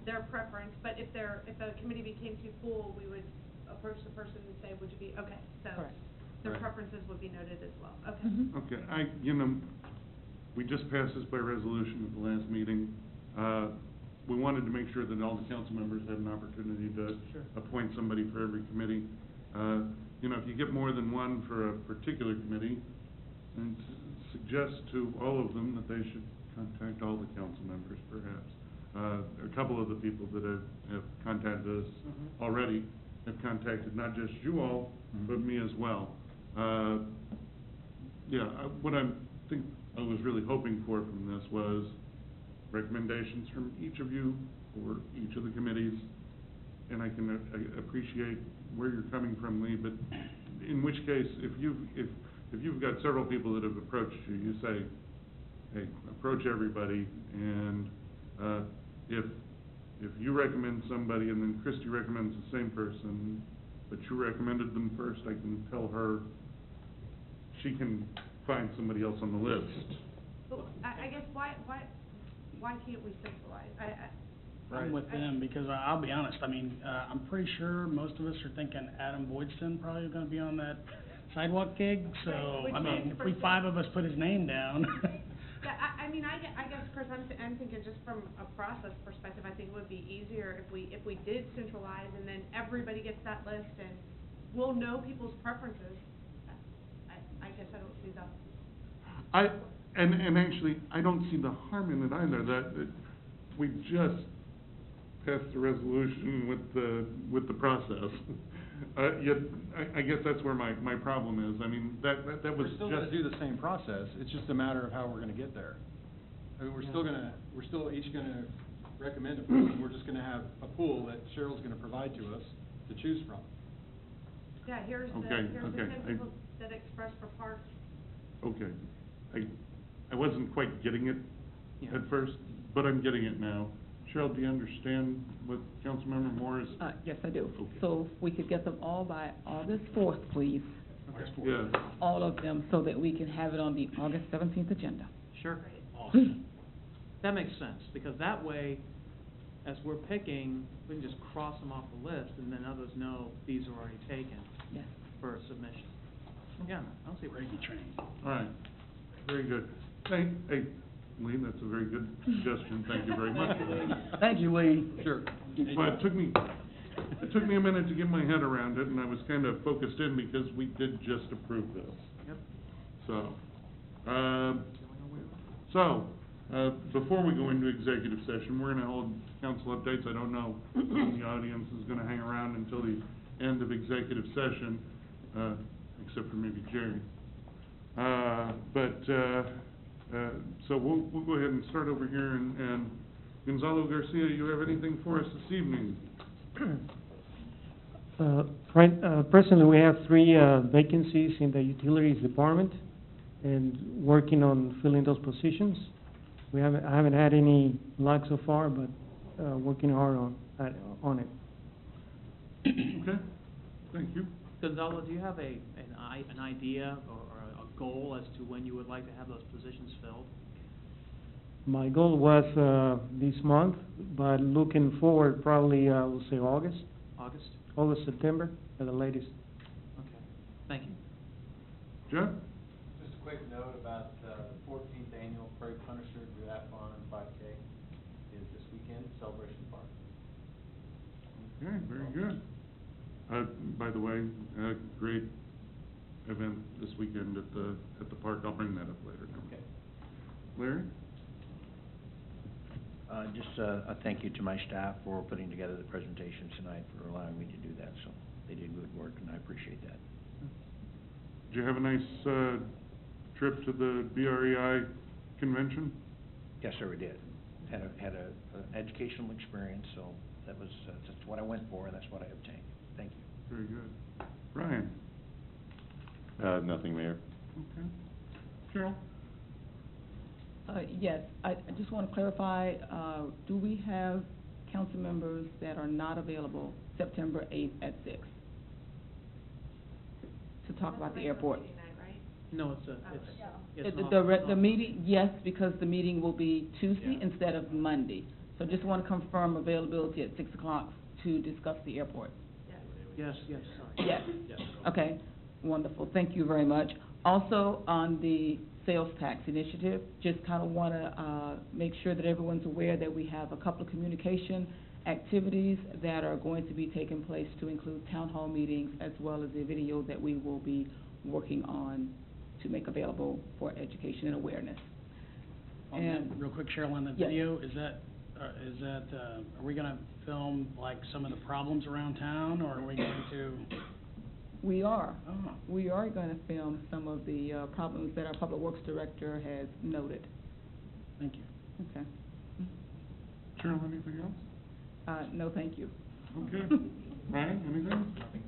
their preference, but if a committee became too full, we would approach the person and say, would you be, okay, so Correct. their Right. preferences would be noted as well, okay. Okay, we just passed this by resolution at the last meeting. We wanted to make sure that all the council members had an opportunity to appoint somebody for every committee. If you get more than one for a particular committee, and suggest to all of them that they should contact all the council members, perhaps. A couple of the people that have contacted us already have contacted not just you all, but me as well. What I think I was really hoping for from this was recommendations from each of you for each of the committees, and I can appreciate where you're coming from, Lee, but in which case, if you've got several people that have approached you, you say, hey, approach everybody, and if you recommend somebody and then Christie recommends the same person, but you recommended them first, I can tell her she can find somebody else on the list. But I guess why can't we centralize? I'm with them, because I'll be honest, I mean, I'm pretty sure most of us are thinking Adam Boydston probably gonna be on that sidewalk gig, so, Which I mean, is if we for- five of us put his name down. Yeah, I mean, I guess, Chris, I'm thinking just from a process perspective, I think it would be easier if we did centralize and then everybody gets that list and we'll know people's preferences. I guess I don't see that. And actually, I don't see the harm in it either, that we just passed a resolution with the process. Yet, I guess that's where my problem is. I mean, that was We're just. still gonna do the same process, it's just a matter of how we're gonna get there. I mean, we're still each gonna recommend a pool, and we're just gonna have a pool that Cheryl's gonna provide to us to choose from. Yeah, here's the Okay, 10 I- people that expressed for parks. Okay. I wasn't quite getting it Yeah. at first, but I'm getting it now. Cheryl, do you understand what Councilmember Moore is? Yes, I do. Okay. So if we could get them all by August 4th, please, Yes. all of them, so that we can have it on the August 17th agenda. Sure. Awesome. That makes sense, because that way, as we're picking, we can just cross them off the list, and then others know these are already taken Yes. for submission. Yeah, I don't see where Brady train. All right. Very good. Hey, Lee, that's a very good suggestion. Thank you very much. Thank you, Lee. Sure. Well, it took me a minute to get my head around it, and I was kind of focused in because we did just approve this. Yep. So, before we go into executive session, we're gonna hold council updates. I don't know if the audience is gonna hang around until the end of executive session, except for maybe Jerry. So we'll go ahead and start over here, and Gonzalo Garcia, you have anything for us this evening? Presently, we have 3 vacancies in the utilities department, and working on filling those positions. I haven't had any luck so far, but working hard on it. Okay, thank you. Gonzalo, do you have an idea or a goal as to when you would like to have those positions filled? My goal was this month, but looking forward, probably, I will say August, September, at the latest. Okay, thank you. Jeff? Just a quick note about the 14th annual Prairie Punisher Duathlon and 5K is this weekend, Celebration Park. Okay, very good. By the way, great event this weekend at the park. I'll bring that up later. Okay. Larry? Just a thank you to my staff for putting together the presentation tonight, for allowing me to do that, so they did good work, and I appreciate that. Did you have a nice trip to the BREI convention? Yes, sir, we did. Had a educational experience, so that's what I went for, and that's what I obtained. Thank you. Very good. Brian? Nothing, Mayor. Okay. Cheryl? Yes, I just want to clarify, do we have council members that are not available September 8th at 6? To talk about the airport? No, it's The meeting, yes, because the meeting will be Tuesday instead of Monday. So just want to confirm availability at 6 o'clock to discuss the airport. Yes, sorry. Yes. Okay, wonderful, thank you very much. Also, on the sales tax initiative, just kind of want to make sure that everyone's aware that we have a couple of communication activities that are going to be taking place, to include town hall meetings, as well as a video that we will be working on to make available for education and awareness. On that, real quick, Cheryl, on the Yes. video, are we gonna film like some of the problems around town, or are we going to? We are. Oh. We are going to film some of the problems that our Public Works Director has noted. Thank you. Okay. Cheryl, anything else? No, thank you. Okay. Ryan, anything? Nothing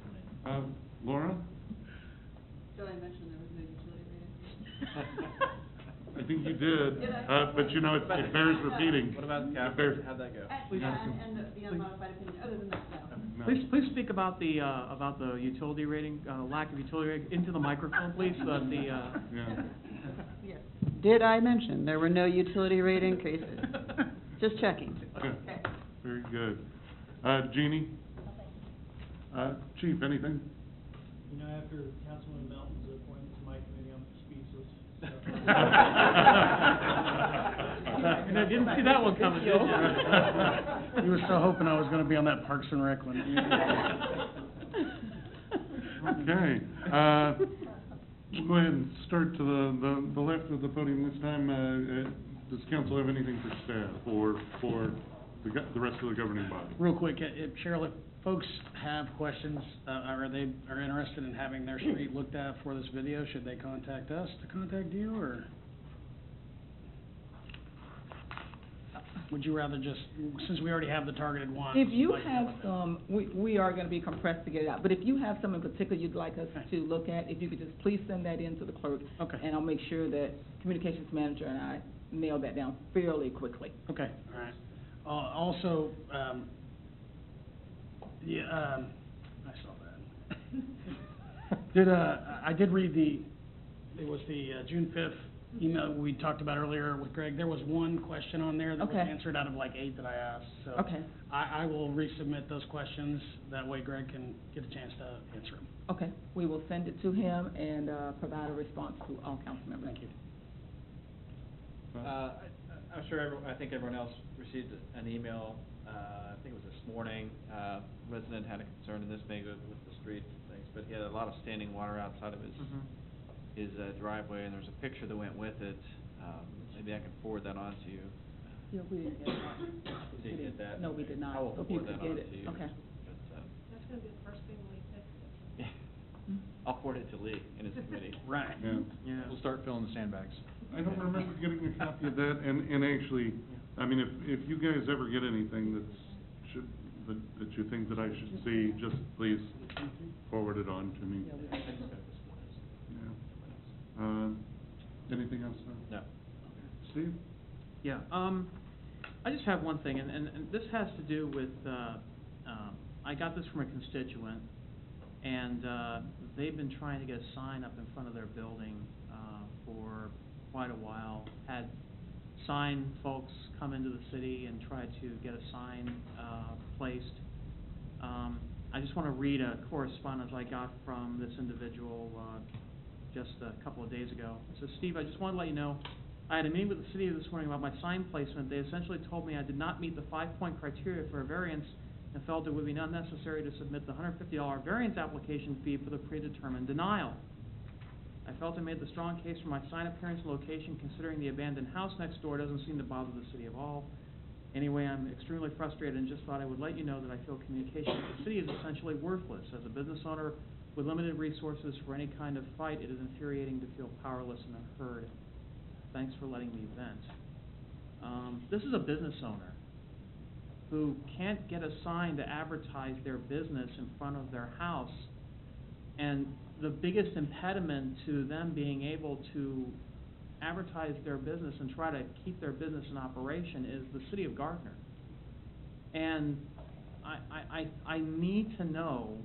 for me. Laura? Did I mention there was no utility rating? I think you did, Did I? but you know, it bears repeating. What about It Cap? bears- How'd that go? And the unmodified opinion, other than that, no. No. Please speak about the utility rating, lack of utility rating, into the microphone, please, Yeah. Yes. Did I mention there were no utility rate increases? Just checking. Okay. Very good. Jeannie? Chief, anything? You know, after Councilman Melton's appointment to my committee, I'm speechless. And I didn't see that one coming, did you? You were so hoping I was gonna be on that Parks and Rec one. Okay, go ahead and start to the left of the podium this time. Does council have anything for staff or for the rest of the governing body? Real quick, Cheryl, if folks have questions, or they are interested in having their street looked at for this video, should they contact us to contact you, or? Would you rather just, since we already have the targeted ones? If you like to have have it? some, we are gonna be compressed to get it out, but if you have some in particular you'd like us to look at, if you could just please send that in to the clerk. Okay. And I'll make sure that communications manager and I nail that down fairly quickly. Okay, all right. Also, I saw that. I did read it was the June 5th email we talked about earlier with Greg. There was one question on there that was Okay. answered out of like 8 that I asked, so. Okay. I will resubmit those questions, that way Greg can get a chance to answer them. Okay, we will send it to him and, provide a response to all council members. Thank you. I'm sure I think everyone else received an email, I think it was this morning. Resident had a concern, and this may go with the streets and things, but he had a lot of standing water outside of his driveway, and there's a picture that went with it. Maybe I can forward that on to you. Yeah, we didn't get that. Did you get that? No, we did not. I will Hope you forward could that get on it. to you. Okay. But, That's gonna be the first thing we fix. I'll forward it to Lee and his committee. Right. Yeah. We'll start filling the sandbags. I don't remember getting a copy of that, and actually, I mean, if you guys ever get anything that you think that I should see, just please forward it on to me. Yeah. Anything else, sir? No. Steve? Yeah, I just have one thing, and this has to do with, I got this from a constituent, and, they've been trying to get a sign up in front of their building, for quite a while. Had sign folks come into the city and try to get a sign, placed. I just want to read a correspondence I got from this individual, just a couple of days ago. It says, Steve, I just want to let you know, I had a meeting with the city this morning about my sign placement. They essentially told me I did not meet the 5-point criteria for a variance and felt it would be unnecessary to submit the $150 variance application fee for the predetermined denial. I felt I made the strong case for my sign appearance and location, considering the abandoned house next door doesn't seem to bother the city at all. Anyway, I'm extremely frustrated and just thought I would let you know that I feel communication with the city is essentially worthless. As a business owner with limited resources for any kind of fight, it is infuriating to feel powerless and unheard. Thanks for letting me vent. This is a business owner who can't get a sign to advertise their business in front of their house. And the biggest impediment to them being able to advertise their business and try to keep their business in operation is the city of Gardner. And I need to know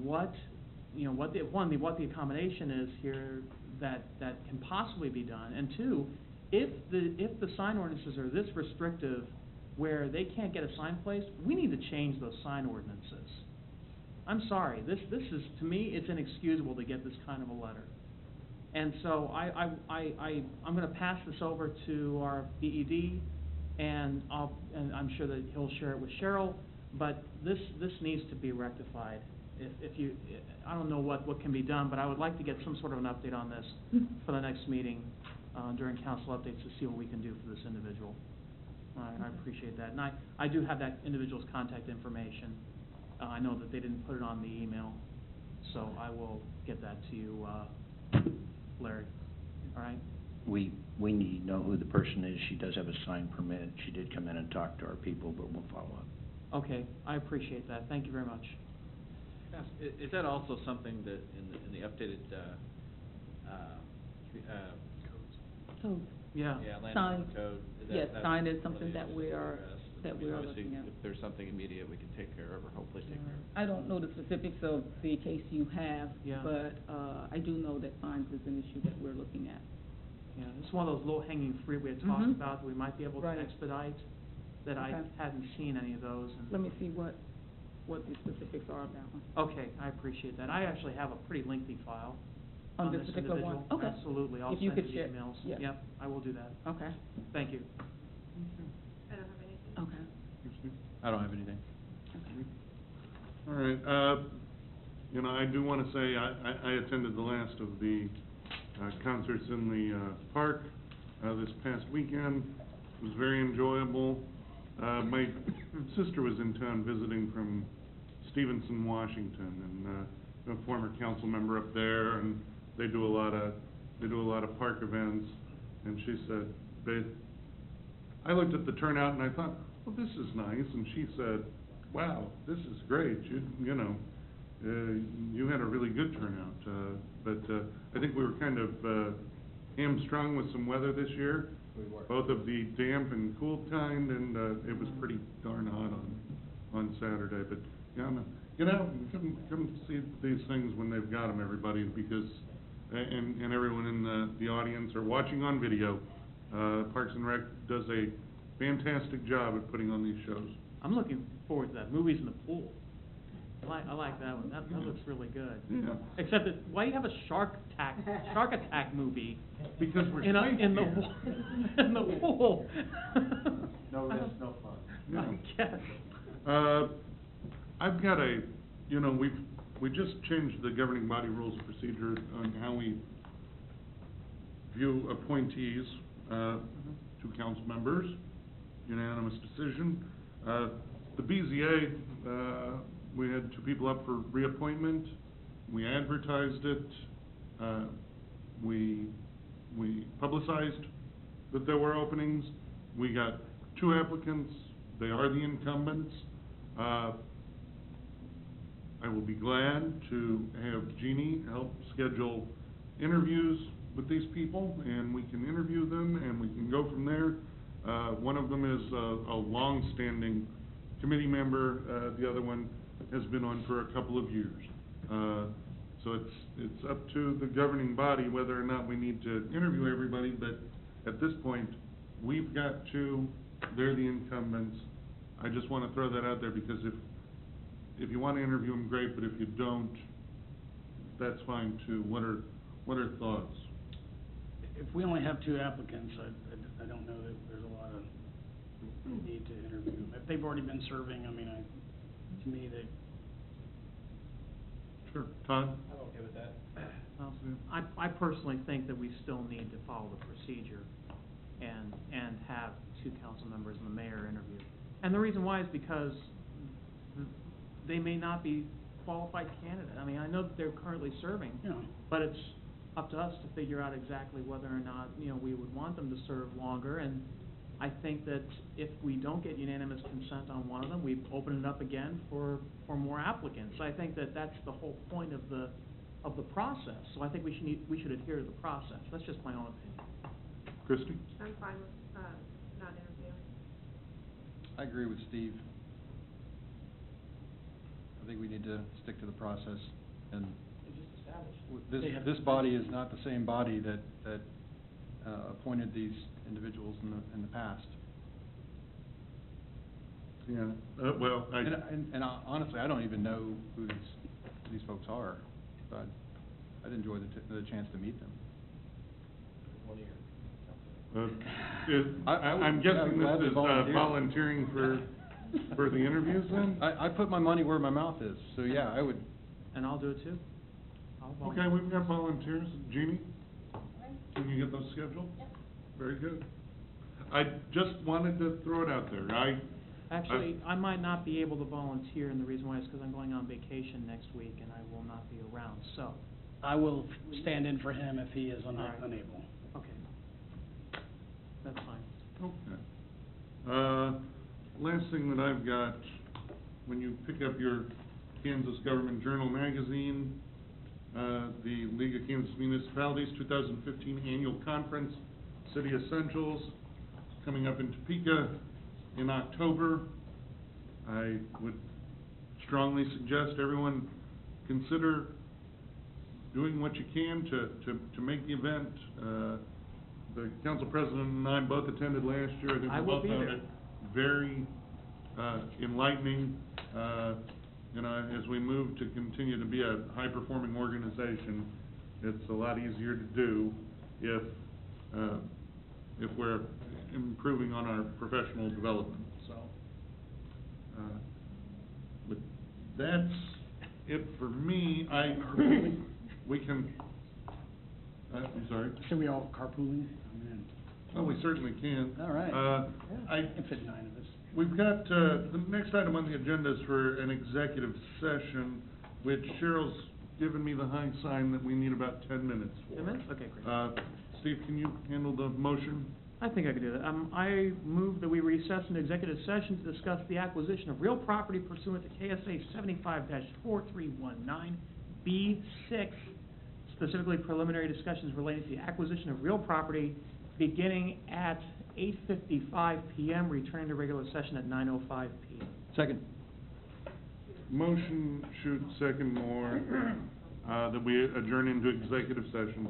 what the accommodation is here that can possibly be done. And two, if the sign ordinances are this restrictive where they can't get a sign placed, we need to change those sign ordinances. I'm sorry, this is, to me, it's inexcusable to get this kind of a letter. And so I'm gonna pass this over to our BED, and I'm sure that he'll share it with Cheryl, but this needs to be rectified. I don't know what can be done, but I would like to get some sort of an update on this for the next meeting, during council updates, to see what we can do for this individual. I appreciate that, and I do have that individual's contact information. I know that they didn't put it on the email, so I will get that to you, Larry, all right? We need to know who the person is. She does have a sign permit. She did come in and talk to our people, but we'll follow up. Okay, I appreciate that, thank you very much. Is that also something that in the updated, Code. Yeah. land Sign. code? Yes, that's sign is what something it that is we are, addressed. that we are Obviously, looking at. if there's something immediate we can take care of, or hopefully take care of. I don't know the specifics of the case you have, Yeah. but, I do know that signs is an issue that we're looking at. Yeah, it's one of those low-hanging fruit we had talked Mhm. about, that we might be able to Right. expedite, that I Okay. hadn't seen any of those. And Let me see what what the specifics are of that one. Okay, I appreciate that. I actually have a pretty lengthy file On on this this particular one? individual. Okay. Absolutely, I'll If you send could you share- the emails. yeah. Yep, I will do that. Okay, Thank you. I don't have anything. okay. I don't have anything. All right, you know, I do want to say, I attended the last of the concerts in the park this past weekend. It was very enjoyable. My sister was in town visiting from Stevenson, Washington, and a former council member up there, and they do a lot of park events. And she said, "Babe," I looked at the turnout and I thought, well, this is nice. And she said, "Wow, this is great. You know, you had a really good turnout." But I think we were kind of hamstrung with some weather this year, both of the damp and cool kind, and it was pretty darn hot on Saturday. But yeah, get out and come see these things when they've got them, everybody, because and everyone in the audience or watching on video, Parks and Rec does a fantastic job at putting on these shows. I'm looking forward to that. Movies in the pool. I like that one. That looks really good. Yeah. Except that, why do you have a shark attack movie? Because we're in safe in the here. in the pool. No risk, no fun. Yeah. I guess. I've got we just changed the governing body rules of procedure on how we view appointees to council members, unanimous decision. The BZA, we had 2 people up for reappointment. We advertised it. We publicized that there were openings. We got 2 applicants. They are the incumbents. I will be glad to have Jeannie help schedule interviews with these people, and we can interview them, and we can go from there. One of them is a long-standing committee member. The other one has been on for a couple of years. So it's up to the governing body whether or not we need to interview everybody, but at this point, we've got 2, they're the incumbents. I just want to throw that out there because if you want to interview them, great, but if you don't, that's fine too. What are thoughts? If we only have 2 applicants, I don't know that there's a lot of need to interview them. If they've already been serving, I mean, to me, they. Sure. Todd? I'm okay with that. Well, I personally think that we still need to follow the procedure and have 2 council members and the mayor interview. And the reason why is because they may not be qualified candidates. I mean, I know that they're currently serving, Yeah. but it's up to us to figure out exactly whether or not, we would want them to serve longer. And I think that if we don't get unanimous consent on one of them, we open it up again for more applicants. I think that that's the whole point of the process. So I think we should adhere to the process. That's just my own opinion. Christie? I'm fine with, not interviewing. I agree with Steve. I think we need to stick to the process, and this body is not the same body that appointed these individuals in the past. Yeah, well, And honestly, I don't even know who these folks are, but I'd enjoy the chance to meet them. I'm guessing this is volunteering for the interviews then? I put my money where my mouth is, so yeah, I would. And I'll do it too. Okay, we've got volunteers. Jeannie, can you get those scheduled? Yep. Very good. I just wanted to throw it out there. Actually, I might not be able to volunteer, and the reason why is because I'm going on vacation next week, and I will not be around, so. I will stand in for him if he is unable. Okay. That's fine. Okay. Last thing that I've got, when you pick up your Kansas Government Journal magazine, the League of Kansas Municipalities 2015 Annual Conference, City Essentials, coming up in Topeka in October. I would strongly suggest everyone consider doing what you can to make the event. The council president and I both attended last year. I think we both found it very enlightening. you know, as we move to continue to be a high-performing organization, it's a lot easier to do if we're improving on our professional development, so. But that's it for me. We can, I'm sorry? So we all carpooling? Oh, we certainly can. All right. I Can fit 9 of us. We've got, the next item on the agenda is for an executive session, which Cheryl's given me the high sign that we need about 10 minutes for. 10 minutes? Okay, great. Steve, can you handle the motion? I think I could do that. I move that we recess into executive session to discuss the acquisition of real property pursuant to KSA 75-4319, B6, specifically preliminary discussions relating to the acquisition of real property beginning at 8:55 PM, returning to regular session at 9:05 PM. Second. Motion, Shute, second Moore, that we adjourn into executive session.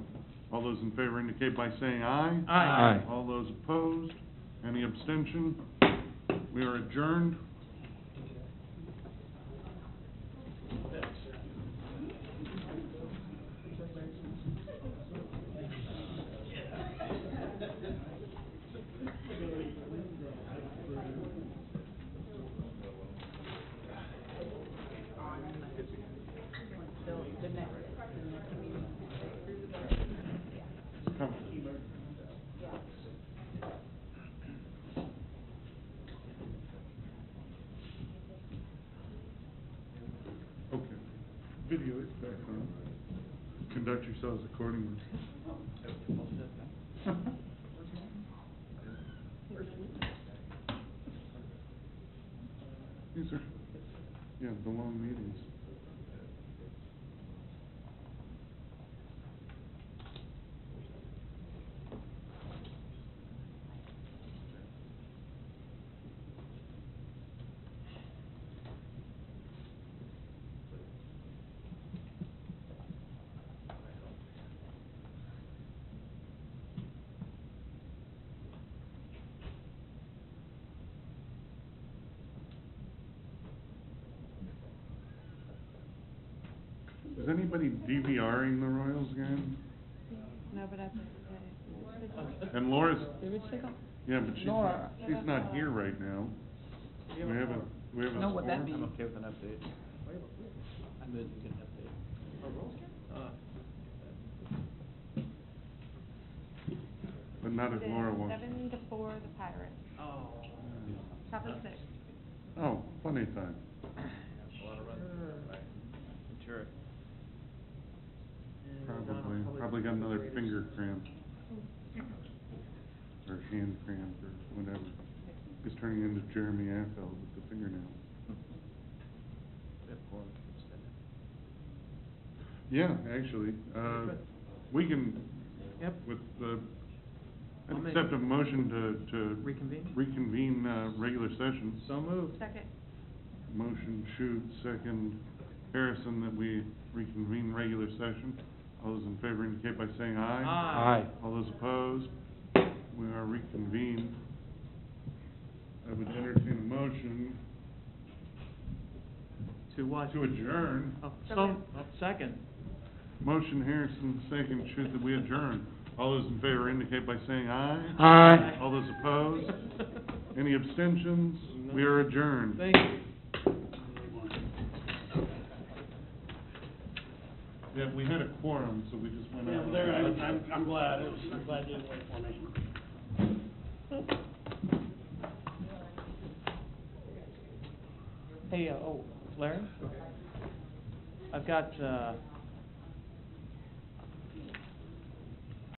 All those in favor indicate by saying aye. Aye. All those opposed? Any abstention? We are adjourned. Okay. Video is back on. Conduct yourselves accordingly. These are, yeah, the long meetings. Is anybody DVRing the Royals game? No, but I. And Laura's, Did we check on? yeah, but she's not here right now. We have a Know what that score? means. I'm okay with an update. I move we get an update. But not if Laura wants. 7-4, the Pirates. Oh. Top of 6. Oh, plenty of time. A lot of runs. Sure. Probably got another finger cramp. Or hand cramp or whatever. He's turning into Jeremy Affeldt with the fingernail. Yeah, actually, we can, Yep. with the, I'll make- accept a motion to Reconvene? reconvene, regular session. So moved. Second. Motion, Shute, second Harrison, that we reconvene regular session. All those in favor indicate by saying aye. Aye. All those opposed? We are reconvened. I would entertain a motion To what? to adjourn. Oh, so, second. Motion Harrison, second Shute, that we adjourn. All those in favor indicate by saying aye. Aye. All those opposed? Any abstentions? We are adjourned. Thank you. Yeah, we had a quorum, so we just went out. Yeah, there, I'm glad, I'm glad you didn't wait for me. Hey, Larry? I've got,